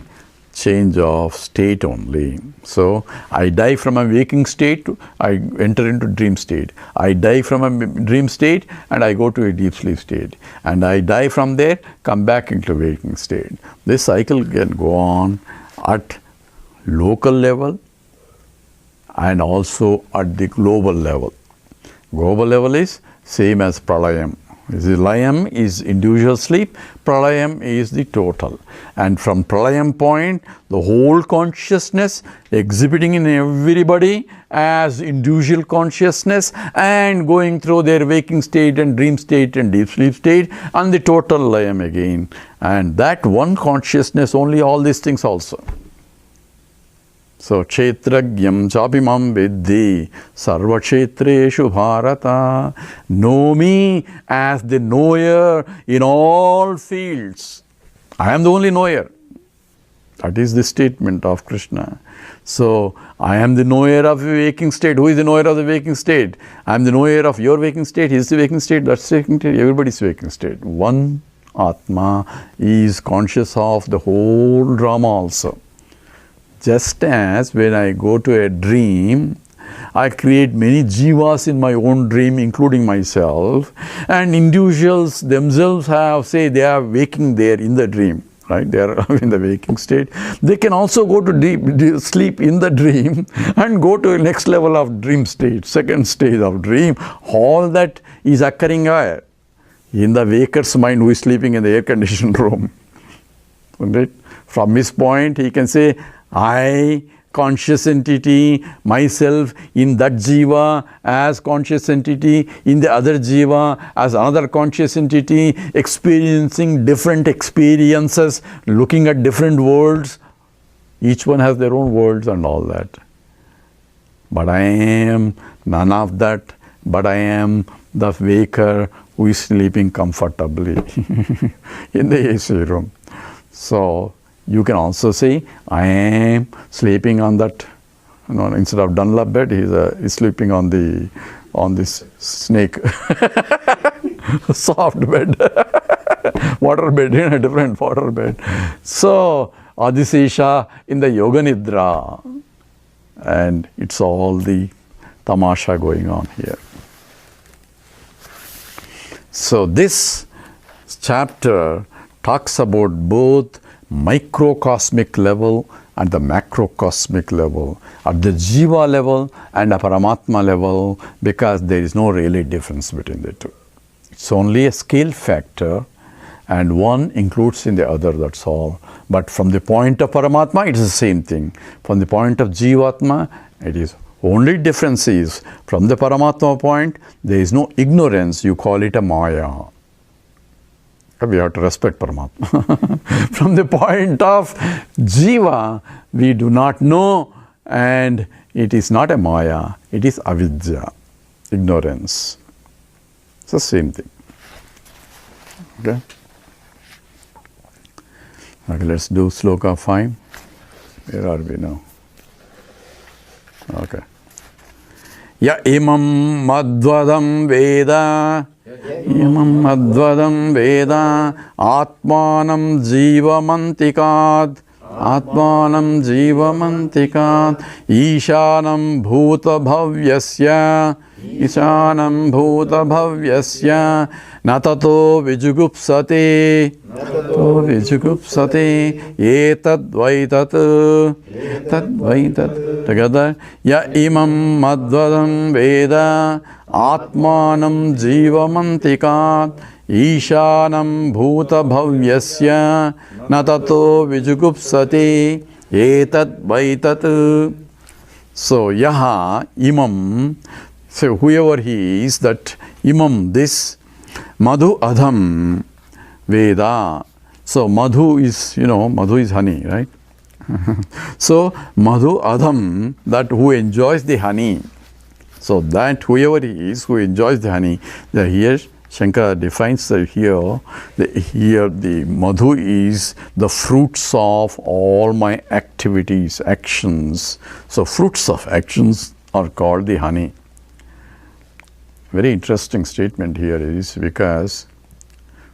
change of state only. So I die from a waking state, I enter into dream state. I die from a dream state and I go to a deep sleep state. And I die from there, come back into waking state. This cycle can go on at local level and also at the global level. Global level is same as pralayam. Layam is individual sleep, pralayam is the total. And from pralayam point, the whole consciousness exhibiting in everybody as individual consciousness and going through their waking state and dream state and deep sleep state and the total layam again. And that one consciousness, only all these things also. So, Kshetragyam Chapimam Viddhi Sarva Kshetreshu Bharata. Know me as the knower in all fields. I am the only knower. That is the statement of Krishna. So, I am the knower of the waking state. Who is the knower of the waking state? I am the knower of your waking state. He is the waking state. That's the waking state. Everybody's waking state. One Atma is conscious of the whole drama also. Just as when I go to a dream, I create many jivas in my own dream, including myself, and individuals themselves have, say, they are waking there in the dream, right? They are in the waking state. They can also go to deep sleep in the dream and go to a next level of dream state, second stage of dream. All that is occurring where? In the waker's mind who is sleeping in the air-conditioned room. Right? From his point, he can say, I, conscious entity, myself in that jiva as conscious entity, in the other jiva as another conscious entity, experiencing different experiences, looking at different worlds. Each one has their own worlds and all that. But I am none of that, but I am the waker who is sleeping comfortably in the AC room. So, you can also say, I am sleeping on that, instead of Dunlop bed, he's sleeping on this snake, soft bed, water bed, in a different water bed. So, Adisesha in the Yoga Nidra, and it's all the tamasha going on here. So, this chapter talks about both microcosmic level and the macrocosmic level, at the jiva level and a paramatma level, because there is no really difference between the two. It's only a scale factor and one includes in the other, that's all. But from the point of paramatma, it is the same thing. From the point of jivatma, it is Only difference is, from the Paramatma point, there is no ignorance, you call it a Maya. We have to respect Paramatma. From the point of Jiva, we do not know, and it is not a Maya, it is avidya, ignorance. It's the same thing. Okay? Okay, let's do sloka 5. Where are we now? Okay. Ya imam madvadam veda, imam madvadam veda, atmanam jivamantikad, atmanam jivamantikad, ishanam bhuta bhavyasya, ishanam bhuta bhavyasya, natato vijugupsate, to vijugupsate, etadvaitat, tadvaitat. Together, ya imam madvadam veda, atmanam jivamantikat, ishanam bhuta bhavyasya, natato vijugupsate, etadvaitat. So, yaha imam, so whoever he is, that imam, this madhu adham veda. So madhu is, madhu is honey, right? So madhu adham, that who enjoys the honey. So that whoever he is who enjoys the honey, here Shankara defines that here the madhu is the fruits of all my activities, actions. So fruits of actions are called the honey. Very interesting statement here is because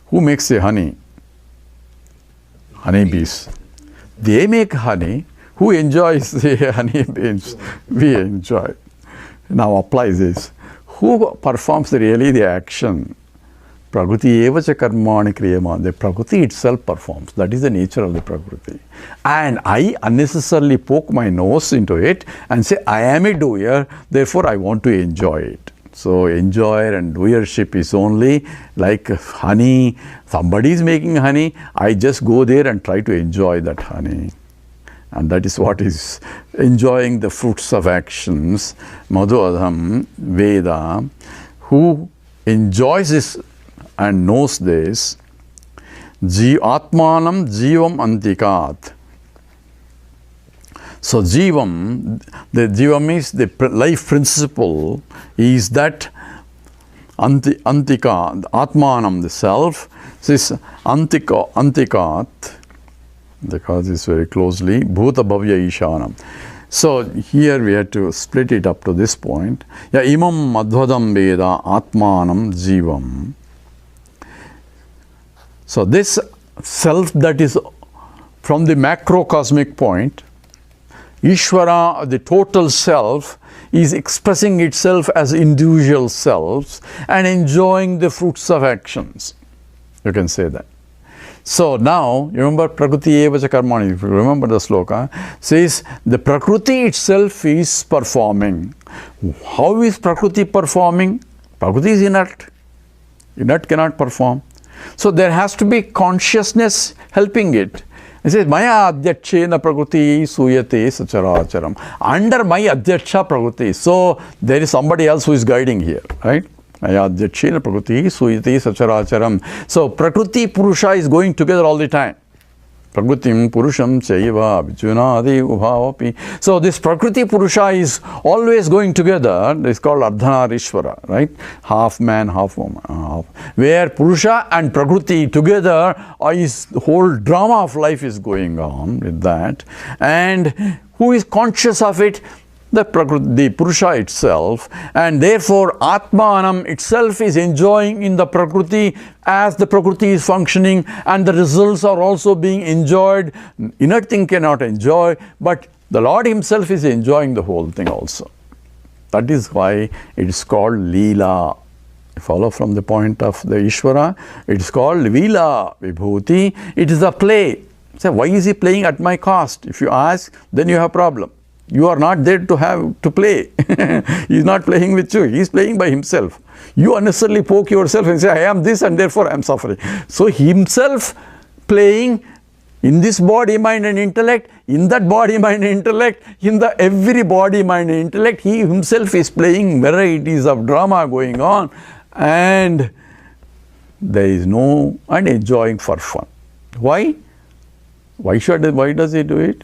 who makes the honey? Honeybees. They make honey. Who enjoys the honeybees? We enjoy. Now apply this. Who performs really the action? Prakriti eva cha karmani kriyama. The Prakriti itself performs. That is the nature of the Prakriti. And I unnecessarily poke my nose into it and say, I am a doer, therefore I want to enjoy it. So enjoyer and doership is only like honey. Somebody is making honey, I just go there and try to enjoy that honey. And that is what is enjoying the fruits of actions. Madhudham Veda, who enjoys this and knows this, Atmanam Jivam Antikat. So Jivam, the Jivam is the life principle, is that Antika, Atmanam, the self, this Antikat, because it's very closely, Bhuta Bhavya Ishanam. So here we have to split it up to this point. Ya imam madhvadam veda atmanam jivam. So this self that is from the macrocosmic point, Ishvara, the total self, is expressing itself as individual selves and enjoying the fruits of actions. You can say that. So now, you remember Prakriti eva cha karmani, if you remember the sloka, says the Prakriti itself is performing. How is Prakriti performing? Prakriti is inert. Inert cannot perform. So there has to be consciousness helping it. It says, Maya adhyakshena prakriti suyate sacharacharam. Under my adhyaksha prakriti. So there is somebody else who is guiding here, right? Maya adhyakshena prakriti suyate sacharacharam. So prakriti purusha is going together all the time. Prakritim purusham chaiva vijunadi ubhavapi. So this prakriti purusha is always going together. It's called ardhanarishvara, right? Half man, half woman. Where purusha and prakriti together is the whole drama of life is going on with that. And who is conscious of it? The Purusha itself, and therefore Atmanam itself is enjoying in the Prakriti as the Prakriti is functioning, and the results are also being enjoyed. Inert thing cannot enjoy, but the Lord himself is enjoying the whole thing also. That is why it is called Leela. Follow from the point of the Ishvara, it is called Leela Vibhuti. It is a play. So why is he playing at my cost? If you ask, then you have a problem. You are not there to play. He is not playing with you. He is playing by himself. You unnecessarily poke yourself and say, I am this and therefore I am suffering. So himself playing In this body, mind and intellect, in that body, mind and intellect, in the every body, mind and intellect, he himself is playing varieties of drama going on, and there is no, and enjoying for fun. Why? Why does he do it?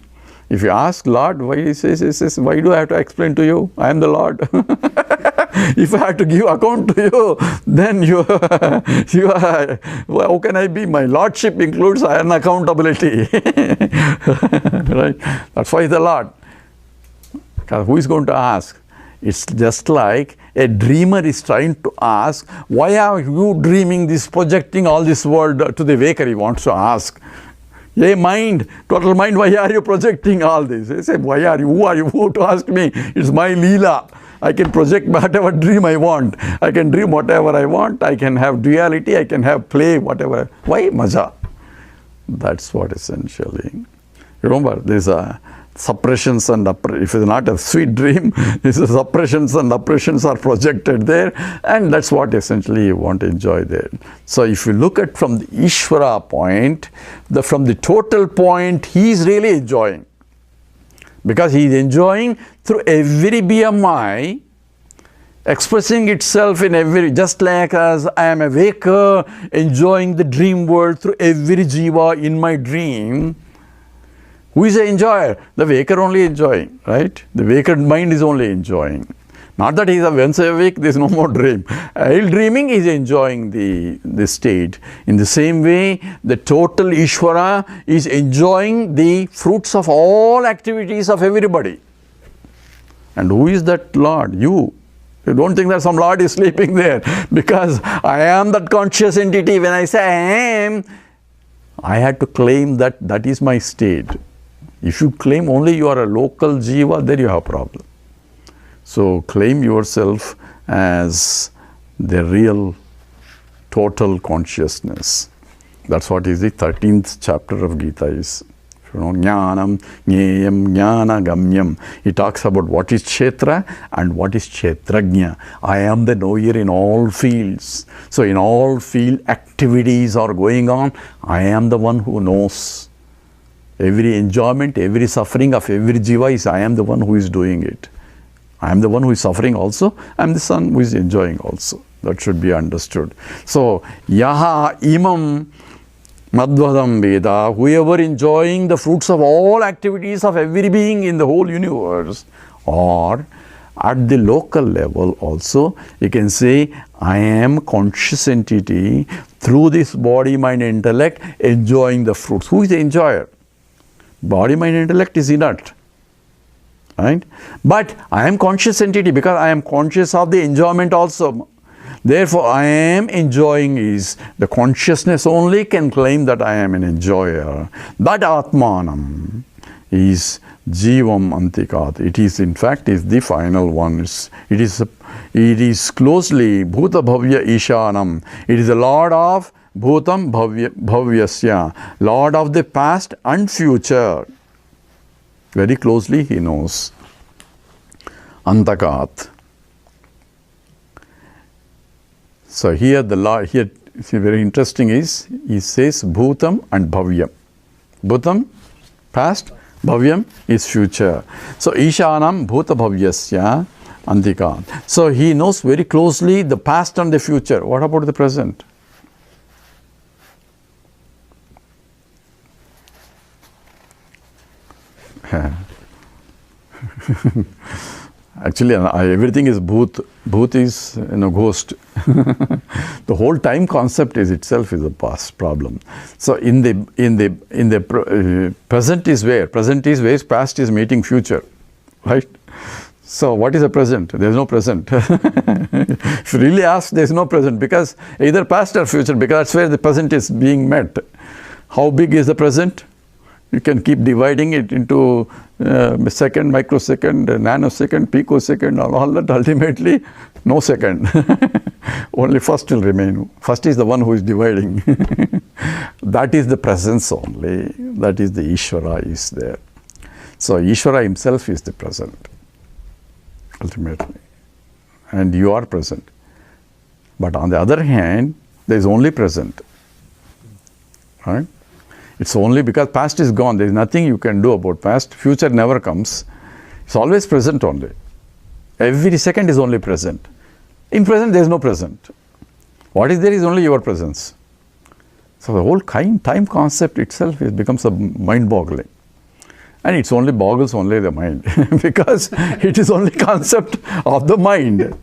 If you ask Lord, why he says, why do I have to explain to you? I am the Lord. If I have to give account to you, then you are, well, how can I be? My Lordship includes an accountability. Right? That's why the Lord. Because who is going to ask? It's just like a dreamer is trying to ask, why are you dreaming this, projecting all this world to the waker? He wants to ask. Hey mind, total mind, why are you projecting all this? They say, why are you? Who are you? Who to ask me? It's my Leela. I can project whatever dream I want. I can dream whatever I want. I can have duality. I can have play, whatever. Why? Maja. That's what essentially. Remember, there's a suppressions and if it's not a sweet dream, this is suppressions and oppressions are projected there, and that's what essentially you want to enjoy there. So if you look at from the Ishvara point, from the total point, he is really enjoying, because he is enjoying through every BMI, expressing itself in every, just like as I am a waker enjoying the dream world through every jiva in my dream. Who is the enjoyer? The waker only enjoying, right? The waker mind is only enjoying. Not that he is once awake, there is no more dream. While dreaming, he is enjoying the state. In the same way, the total Ishvara is enjoying the fruits of all activities of everybody. And who is that Lord? You. You don't think that some Lord is sleeping there, because I am that conscious entity. When I say I am, I had to claim that that is my state. If you claim only you are a local jiva, then you have a problem. So claim yourself as the real total consciousness. That's what is the 13th chapter of Gita is. You know, jnanam, jneyam, jnana gamyam. He talks about what is kshetra and what is kshetrajna. I am the knower in all fields. So in all field activities are going on, I am the one who knows. Every enjoyment, every suffering of every jiva is I am the one who is doing it. I am the one who is suffering also. I am the son who is enjoying also. That should be understood. So, yaha imam madhvadam veda, whoever enjoying the fruits of all activities of every being in the whole universe, or at the local level also, you can say, I am conscious entity through this body, mind, intellect, enjoying the fruits. Who is the enjoyer? Body, mind, intellect is inert, right? But I am conscious entity because I am conscious of the enjoyment also. Therefore, I am enjoying is the consciousness only can claim that I am an enjoyer. That Atmanam is Jivam Antikat. It is, in fact, is the final one. It is closely Bhuta Bhavya Ishanam. It is the Lord of Bhutam Bhavyasya, Lord of the past and future. Very closely he knows. Antakat. So here the Lord, here very interesting is, he says Bhutam and Bhavyam. Bhutam, past, Bhavyam is future. So Ishanam Bhuta Bhavyasya Antikat. So he knows very closely the past and the future. What about the present? Actually, everything is bhoot. Bhoot is ghost. The whole time concept is itself is a past problem. So in the present is where? Present is where past is meeting future, right? So what is the present? There is no present. If you really ask, there is no present, because either past or future, because that's where the present is being met. How big is the present? You can keep dividing it into second, microsecond, nanosecond, picosecond, all that. Ultimately, no second. Only first will remain. First is the one who is dividing. That is the presence only. That is the Ishvara is there. So Ishvara himself is the present, ultimately. And you are present. But on the other hand, there is only present. Right? It's only because past is gone. There is nothing you can do about past. Future never comes. It's always present only. Every second is only present. In present, there is no present. What is there is only your presence. So the whole time concept itself becomes a mind-boggling. And it's only boggles only the mind because it is only concept of the mind.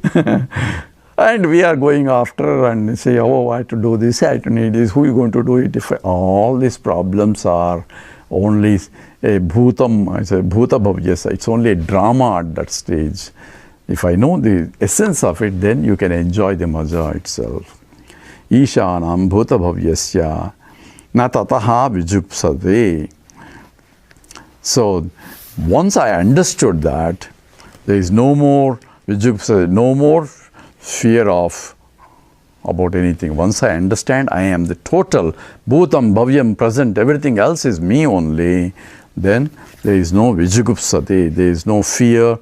And we are going after and say, oh, I have to do this, I have to need this, who is going to do it? If all these problems are only a bhutam, I say bhuta bhavyasa, it's only a drama at that stage. If I know the essence of it, then you can enjoy the maja itself. Ishanam bhuta bhavyasya na tataha vijupsade. So, once I understood that, there is no more vijupsade, no more fear of about anything. Once I understand I am the total bhutam, bhavyam, present, everything else is me only, then there is no vijugupsate, there is no fear.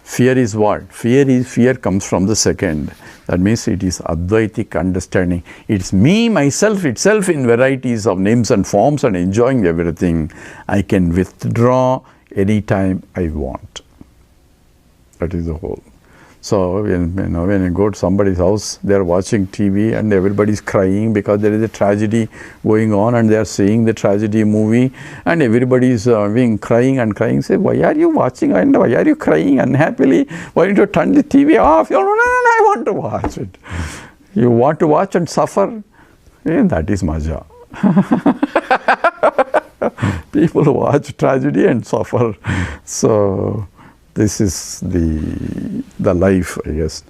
Fear is what? Fear comes from the second. That means it is Advaitic understanding. It's me, myself, itself in varieties of names and forms and enjoying everything. I can withdraw anytime I want. That is the whole. So when you go to somebody's house, they are watching TV and everybody is crying because there is a tragedy going on and they are seeing the tragedy movie and everybody is crying and crying. Say, why are you watching and why are you crying unhappily? Why don't you turn the TV off? No, I want to watch it. You want to watch and suffer? That is maja. People watch tragedy and suffer. So this is the life, I guess.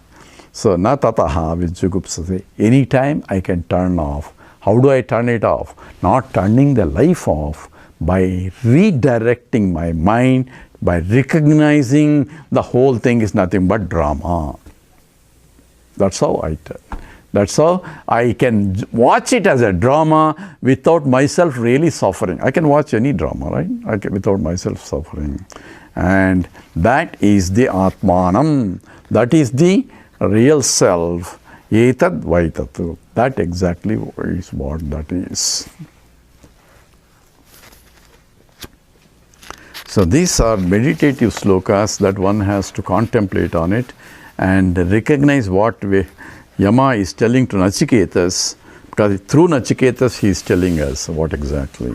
So, na tataha vijugupsate. Anytime I can turn off. How do I turn it off? Not turning the life off, by redirecting my mind, by recognizing the whole thing is nothing but drama. That's how I turn. That's how I can watch it as a drama without myself really suffering. I can watch any drama, right? Without myself suffering. And that is the Atmanam. That is the real self. Etad Vaitatu. That exactly is what that is. So these are meditative slokas that one has to contemplate on it and recognize what Yama is telling to Nachiketas, because through Nachiketas he is telling us what exactly.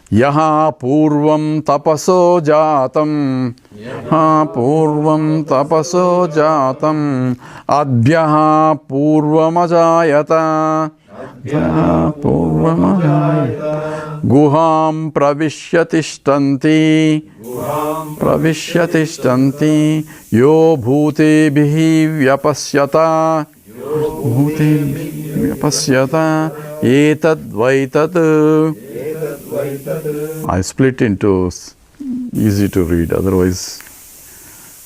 Yaha purvam tapaso jatam, adbhyaha purvamajayata, guham pravishyatishtanti, yo bhutebhihi vyapasyata, etad vaitat. I split into easy to read, otherwise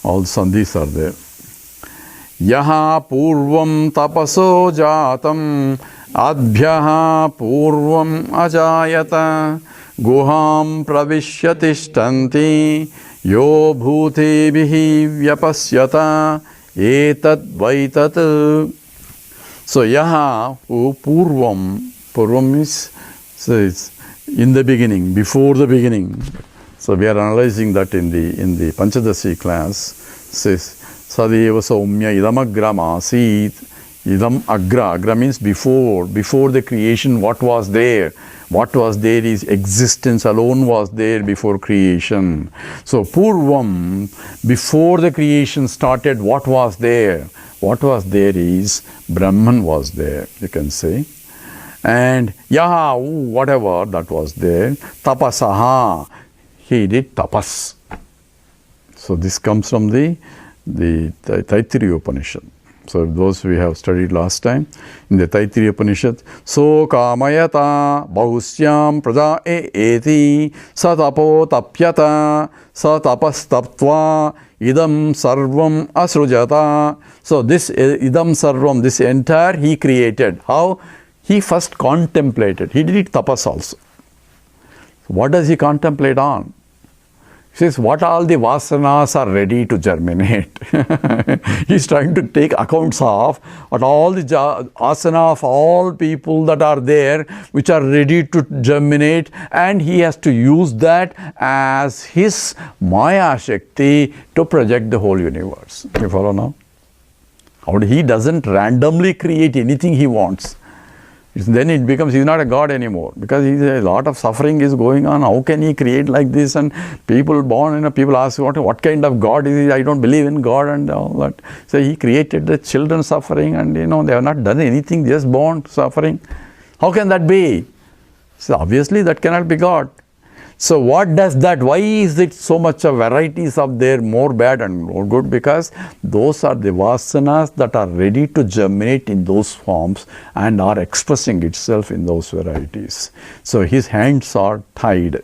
all sandhis are there. Yaha purvam tapaso jatam, adbhyaha purvam ajayata, guham pravishyatishtanti, yo bhutebhihi vyapasyata, etad vaitat. So yaha purvam means, so it's in the beginning, before the beginning. So we are analyzing that in the Panchadasi class. Says Sadeva Saumya idam agra masit. Idam agra. Agra means before the creation, what was there? What was there is existence alone was there before creation. So Purvam, before the creation started, what was there? What was there is Brahman was there, you can say. And yaha, whatever that was there, tapasaha, he did tapas. So this comes from the Taittiriya Upanishad. So those we have studied last time in the Taittiriya Upanishad. So kamayata bahusyam praja eti satapo tapyata satapas taptva idam sarvam asrujata. So this idam sarvam, this entire he created. How? He first contemplated. He did it tapas also. What does he contemplate on? Says what all the vasanas are ready to germinate. He's trying to take accounts of what all the asana of all people that are there which are ready to germinate, and he has to use that as his Maya Shakti to project the whole universe. You follow now? He doesn't randomly create anything he wants. Then it becomes, he's not a god anymore, because a lot of suffering is going on. How can he create like this? And people born, people ask, what kind of God is he? I don't believe in God and all that. So he created the children suffering, and they have not done anything, just born suffering. How can that be? So obviously that cannot be God. So what does that? Why is it so much of varieties of there, more bad and more good? Because those are the vasanas that are ready to germinate in those forms and are expressing itself in those varieties. So his hands are tied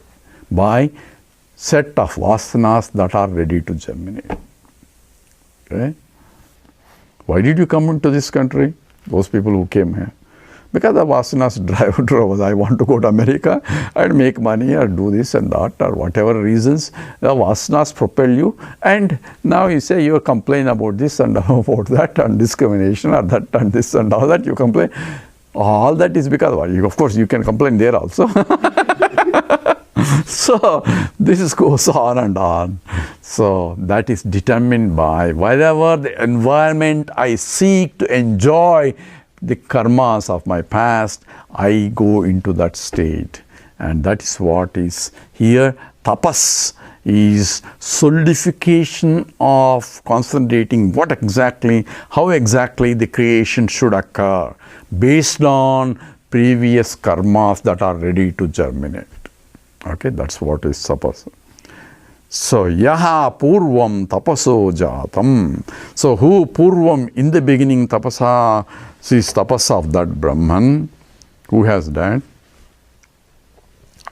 by set of vasanas that are ready to germinate. Okay? Why did you come into this country? Those people who came here. Because the vasanas drove us. I want to go to America and make money or do this and that, or whatever reasons. The vasanas propel you, and now you say you complain about this and about that and discrimination or that and this and all that. You complain. All that is because of course you can complain there also. So this goes on and on. So that is determined by whatever the environment I seek to enjoy the karmas of my past, I go into that state. And that is what is here. Tapas is solidification of concentrating how exactly the creation should occur based on previous karmas that are ready to germinate. Okay, that's what is tapas. So, yaha purvam tapaso jatam. So, who purvam, in the beginning tapasa, is tapasa of that Brahman. Who has that?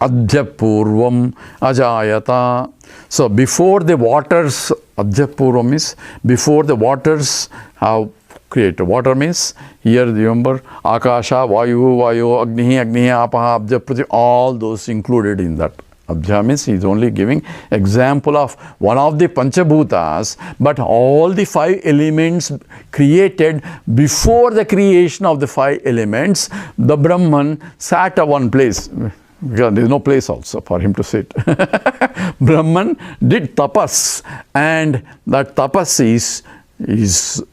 Adhya purvam ajayata. So, before the waters, adhya purvam is before the waters have created. Water means, here remember, akasha, vayu, agni, apaha, abhya, prithvi, all those included in that. Abhya means he is only giving example of one of the Panchabhutas, but all the 5 elements created before the creation of the 5 elements, the Brahman sat at one place. Because there is no place also for him to sit. Brahman did tapas, and that tapas is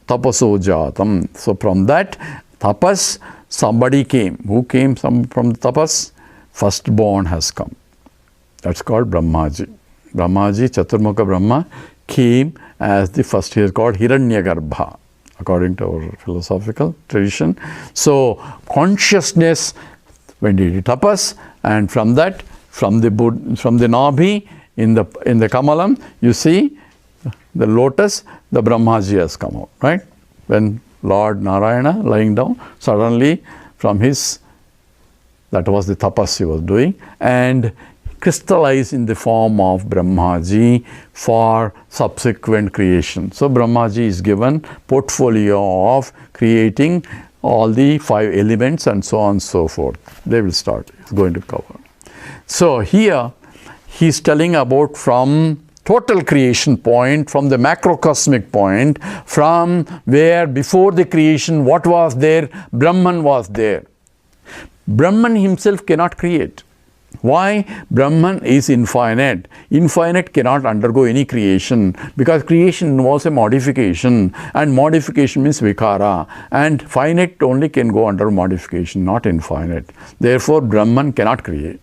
tapaso jatam. So from that tapas, somebody came. Who came from the tapas? Firstborn has come. That's called Brahmaji. Brahmaji, Chaturmukha Brahma, came as the first. He is called Hiranyagarbha, according to our philosophical tradition. So, consciousness, when he did tapas, and from that, from the Nabhi, in the Kamalam, you see the lotus, the Brahmaji has come out, right? When Lord Narayana lying down, suddenly from his, that was the tapas he was doing, and crystallize in the form of Brahmaji for subsequent creation. So Brahmaji is given portfolio of creating all the 5 elements and so on and so forth. They will start. It's going to cover. So here he is telling about from total creation point, from the macrocosmic point, from where before the creation what was there? Brahman was there. Brahman himself cannot create. Why? Brahman is infinite. Infinite cannot undergo any creation, because creation involves a modification, and modification means vikara, and finite only can go under modification, not infinite. Therefore, Brahman cannot create.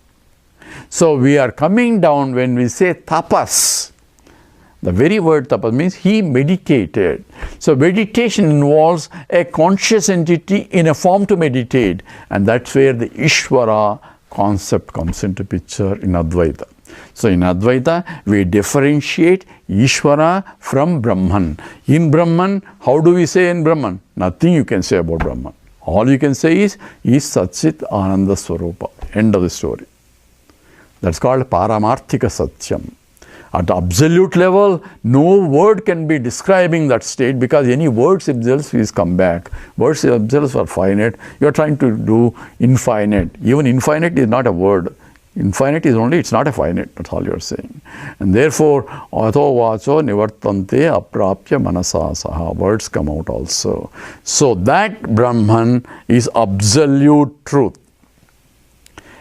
So we are coming down when we say tapas. The very word tapas means he meditated. So meditation involves a conscious entity in a form to meditate, and that's where the Ishvara concept comes into picture in Advaita. So in Advaita, we differentiate Ishvara from Brahman. In Brahman, how do we say in Brahman? Nothing you can say about Brahman. All you can say is Satchit Ananda Swarupa. End of the story. That's called Paramarthika Satyam. At absolute level, no word can be describing that state, because any words themselves is come back. Words themselves are finite. You are trying to do infinite. Even infinite is not a word. Infinite is only, it's not a finite, that's all you're saying. And therefore, atho vacho nivartante aprapya manasa saha. Words come out also. So that Brahman is absolute truth.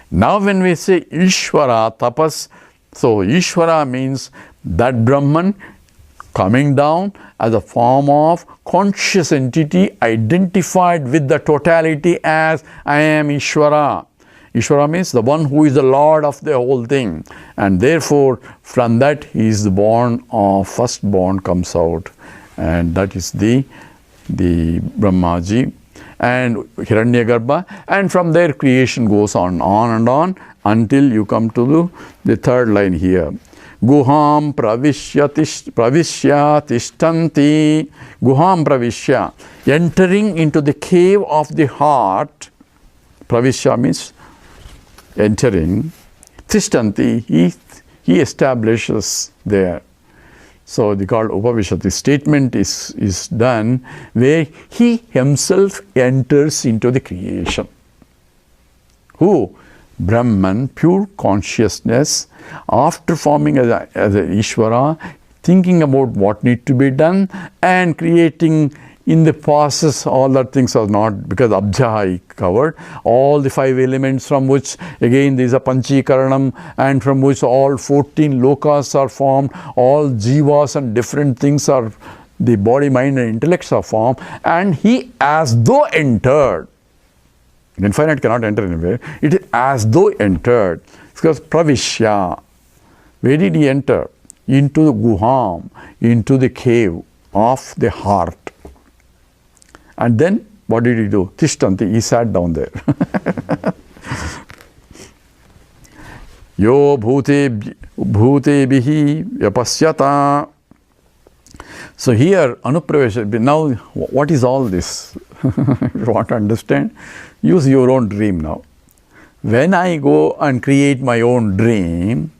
Now when we say Ishvara, tapas, so Ishvara means that Brahman coming down as a form of conscious entity identified with the totality as I am Ishvara. Ishvara means the one who is the Lord of the whole thing, and therefore from that he is born, of firstborn comes out, and that is the Brahmaji and Hiranyagarbha, and from there creation goes on and on until you come to the third line here. Guham pravishya tishtanti. Guham pravishya, entering into the cave of the heart. Pravishya means entering. Tishtanti, he establishes there. So the called Upavishati statement is done where he himself enters into the creation. Who? Brahman, pure consciousness, after forming as a Ishvara, thinking about what needs to be done and creating in the process. All that things are not, because Abjaha covered all the 5 elements from which again there is a Panchikaranam, and from which all 14 lokas are formed, all jivas and different things are, the body, mind and intellects are formed, and he as though entered. Infinite cannot enter anywhere. It is as though entered. Because Pravishya, where did he enter? Into the Guham, into the cave of the heart. And then what did he do? Tishtanti, he sat down there. Yo bhute bihi vyapasyata. So here, Anupravesha, now what is all this? If you want to understand, use your own dream now. When I go and create my own dream,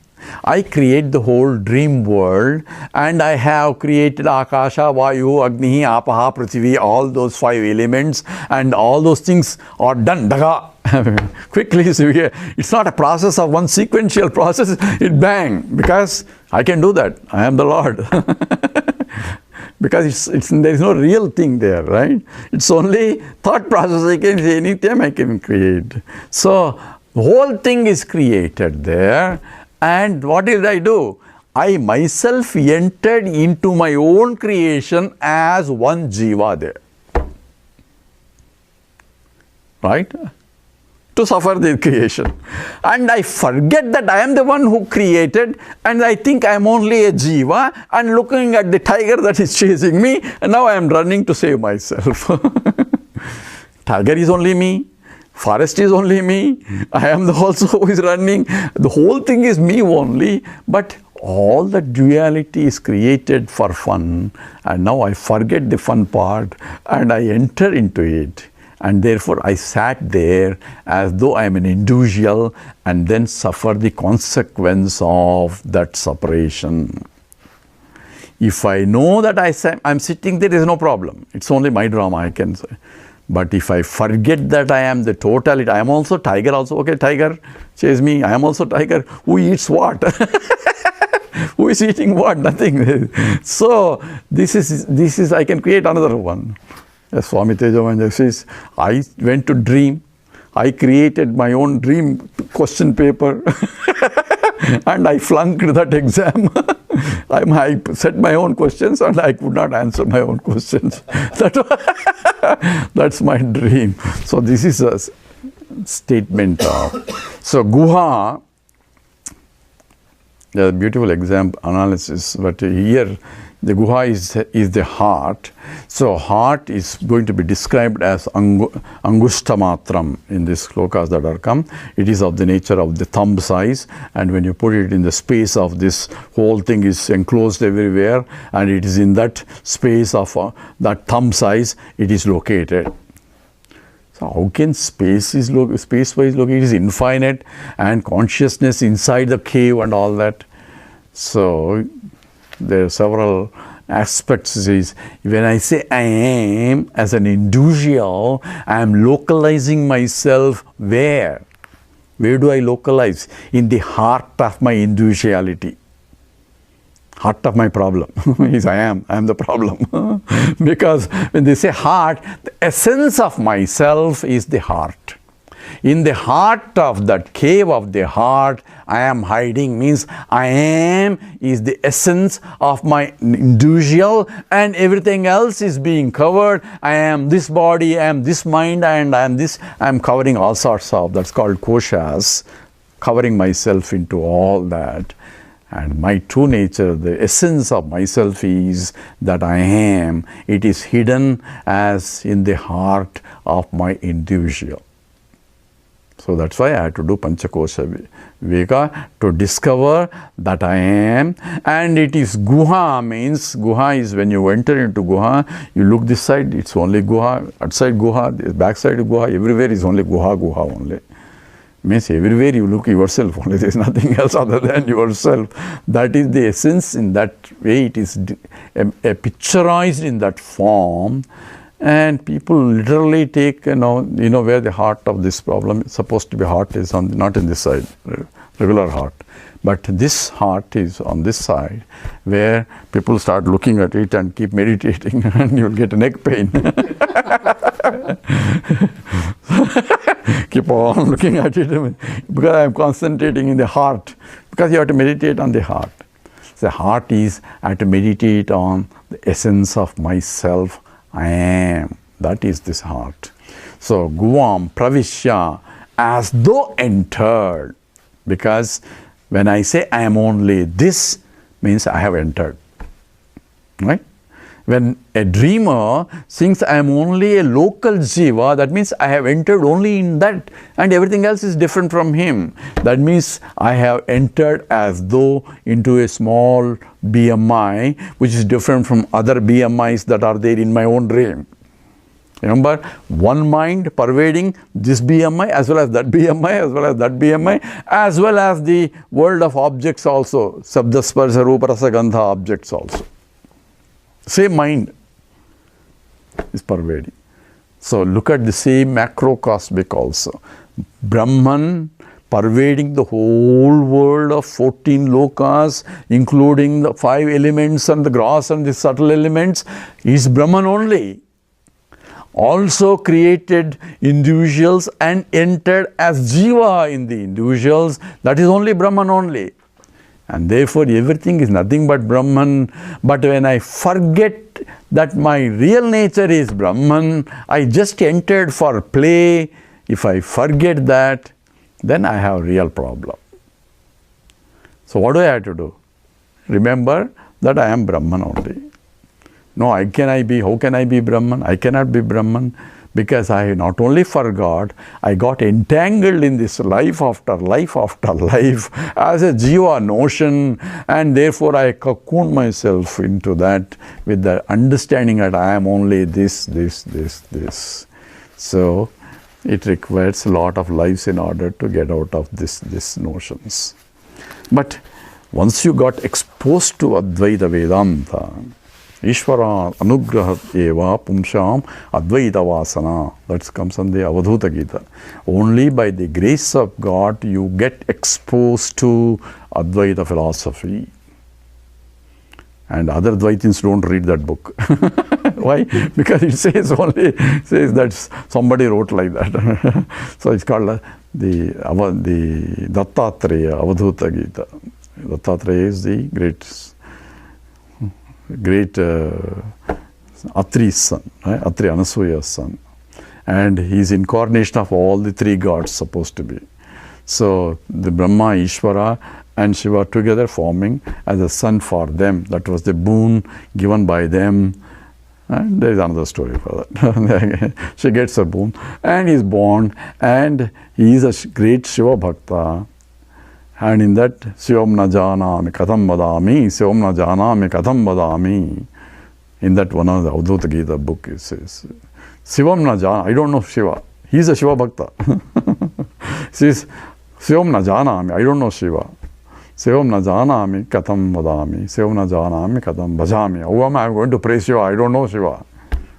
I create the whole dream world, and I have created Akasha, Vayu, Agni, Apaha, Prithvi, all those 5 elements, and all those things are done. Daga. Quickly, so it's not a process of one sequential process, it bang, because I can do that. I am the Lord. Because there is no real thing there, right? It's only thought process. I can say anytime I can create. So the whole thing is created there. And what did I do? I myself entered into my own creation as one jiva there. Right? To suffer the creation. And I forget that I am the one who created, and I think I am only a jiva and looking at the tiger that is chasing me, and now I am running to save myself. Tiger is only me. Forest is only me. I am the also who is running. The whole thing is me only, but all the duality is created for fun, and now I forget the fun part and I enter into it. And therefore I sat there as though I am an individual, and then suffer the consequence of that separation. If I know that I am sitting there, is no problem. It's only my drama, I can say. But if I forget that I am the totality, I am also tiger also. Okay, tiger, chase me. I am also tiger. Who eats what? Who is eating what? Nothing. So this is I can create another one. As Swami Tejavanja says, I went to dream. I created my own dream question paper and I flunked that exam. I set my own questions and I could not answer my own questions. That's my dream. So this is a statement of. So Guha, a beautiful example analysis, but here the Guha is the heart. So heart is going to be described as Angushtamatram in these slokas that are come. It is of the nature of the thumb size, and when you put it in the space of this whole thing is enclosed everywhere, and it is in that space of that thumb size it is located. So how can space-wise located? It is infinite, and consciousness inside the cave and all that. So there are several aspects. Is when I say I am as an individual, I am localizing myself where? Where do I localize? In the heart of my individuality. Heart of my problem is I am the problem. Because when they say heart, the essence of myself is the heart. In the heart of that cave of the heart, I am hiding, means I am is the essence of my individual, and everything else is being covered. I am this body, I am this mind, and I am this. I am covering all sorts of, that's called koshas, covering myself into all that. And my true nature, the essence of myself is that I am. It is hidden as in the heart of my individual. So that's why I had to do Panchakosha Viveka, to discover that I am. And it is Guha, means Guha is when you enter into Guha, you look this side, it's only Guha, outside Guha, the back side of Guha, everywhere is only Guha only. Means everywhere you look yourself only, there is nothing else other than yourself. That is the essence. In that way it is picturized in that form. And people literally take, you know where the heart of this problem is supposed to be. Heart is on, not in this side, regular heart. But this heart is on this side, where people start looking at it and keep meditating, and you'll get a neck pain. Keep on looking at it, because I am concentrating in the heart, because you have to meditate on the heart. The heart is, I have to meditate on the essence of myself. I am. That is this heart. So, Guvam Pravishya, as though entered. Because when I say I am only this, means I have entered. Right? When a dreamer thinks I am only a local jiva, that means I have entered only in that, and everything else is different from him. That means I have entered as though into a small BMI, which is different from other BMIs that are there in my own dream. Remember, one mind pervading this BMI as well as that BMI, as well as that BMI, as well as the world of objects also, Sabda, Sparsha, Rupa, Rasa, Gandha objects also. Same mind is pervading. So look at the same macrocosmic also. Brahman pervading the whole world of 14 lokas, including the 5 elements and the gross and the subtle elements, is Brahman only. Also created individuals and entered as Jiva in the individuals. That is only Brahman only. And therefore everything is nothing but Brahman. But when I forget that my real nature is Brahman, I just entered for play. If I forget that, then I have a real problem. So what do I have to do? Remember that I am Brahman only. No, how can I be Brahman? I cannot be Brahman, because I not only forgot, I got entangled in this life after life after life as a jiva notion, and therefore I cocoon myself into that with the understanding that I am only this. So it requires a lot of lives in order to get out of these notions. But once you got exposed to Advaita Vedanta, Ishvara anugrahat eva pumsham advaita vasana. That comes on the Avadhuta Gita. Only by the grace of God you get exposed to Advaita philosophy. And other Dvaitins don't read that book. Why? Because it says that somebody wrote like that. So it's called the Dattatreya Avadhuta Gita. Dattatreya is the great Atri's son, right? Atri Anasuya's son, and he is incarnation of all the 3 gods supposed to be. So the Brahma, Ishvara and Shiva together forming as a son for them. That was the boon given by them. And there is another story for that. She gets a boon and is born, and he is a great Shiva Bhakta. And in that, Shivam na janami katham vadami, Shivam na janami katham vadami. In that one of the Avadhuta Gita book, it says, Shivam na janami, I don't know Shiva. He is a Shiva Bhakta. He says, Shivam na janami, I don't know Shiva. Shivam na janami katham vadami, Shivam na janami katham bhajami. How am I going to praise Shiva? I don't know Shiva.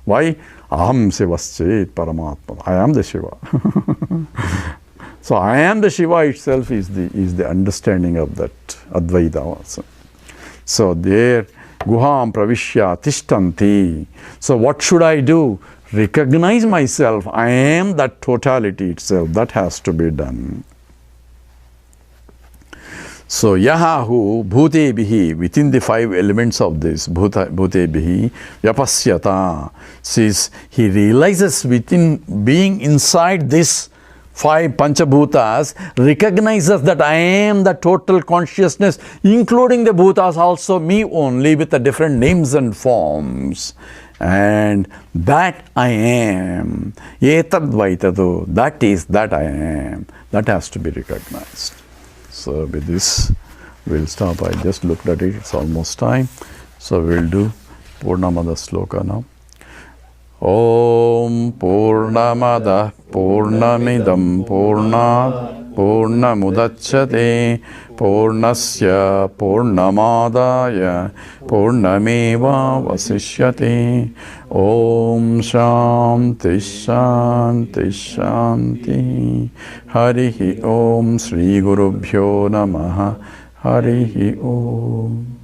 Why? Aham Shivaschet Paramatma. I am the Shiva. So I am the Shiva itself is the understanding of that Advaita also. So there, Guham Pravishya Tishtanti. So what should I do? Recognize myself. I am that totality itself. That has to be done. So Yahahu Bhutebihi, within the 5 elements of this, Bhutebihi, Vyapasyata, says he realizes within being inside this 5 Panchabhutas, recognizes that I am the total consciousness, including the Bhutas also, me only, with the different names and forms. And that I am, Etadvaitadu, that is that I am, that has to be recognized. So with this, we'll stop. I just looked at it, it's almost time. So we'll do Purnamada Sloka now. Om Purnamada Purnamidam Purnat Purnamudachyate Purnasya Purnamadaya Purnameva Vasishyate. Om Shanti Shanti Shanti. Harihi Om Sri Gurubhyo Namaha. Harihi Om.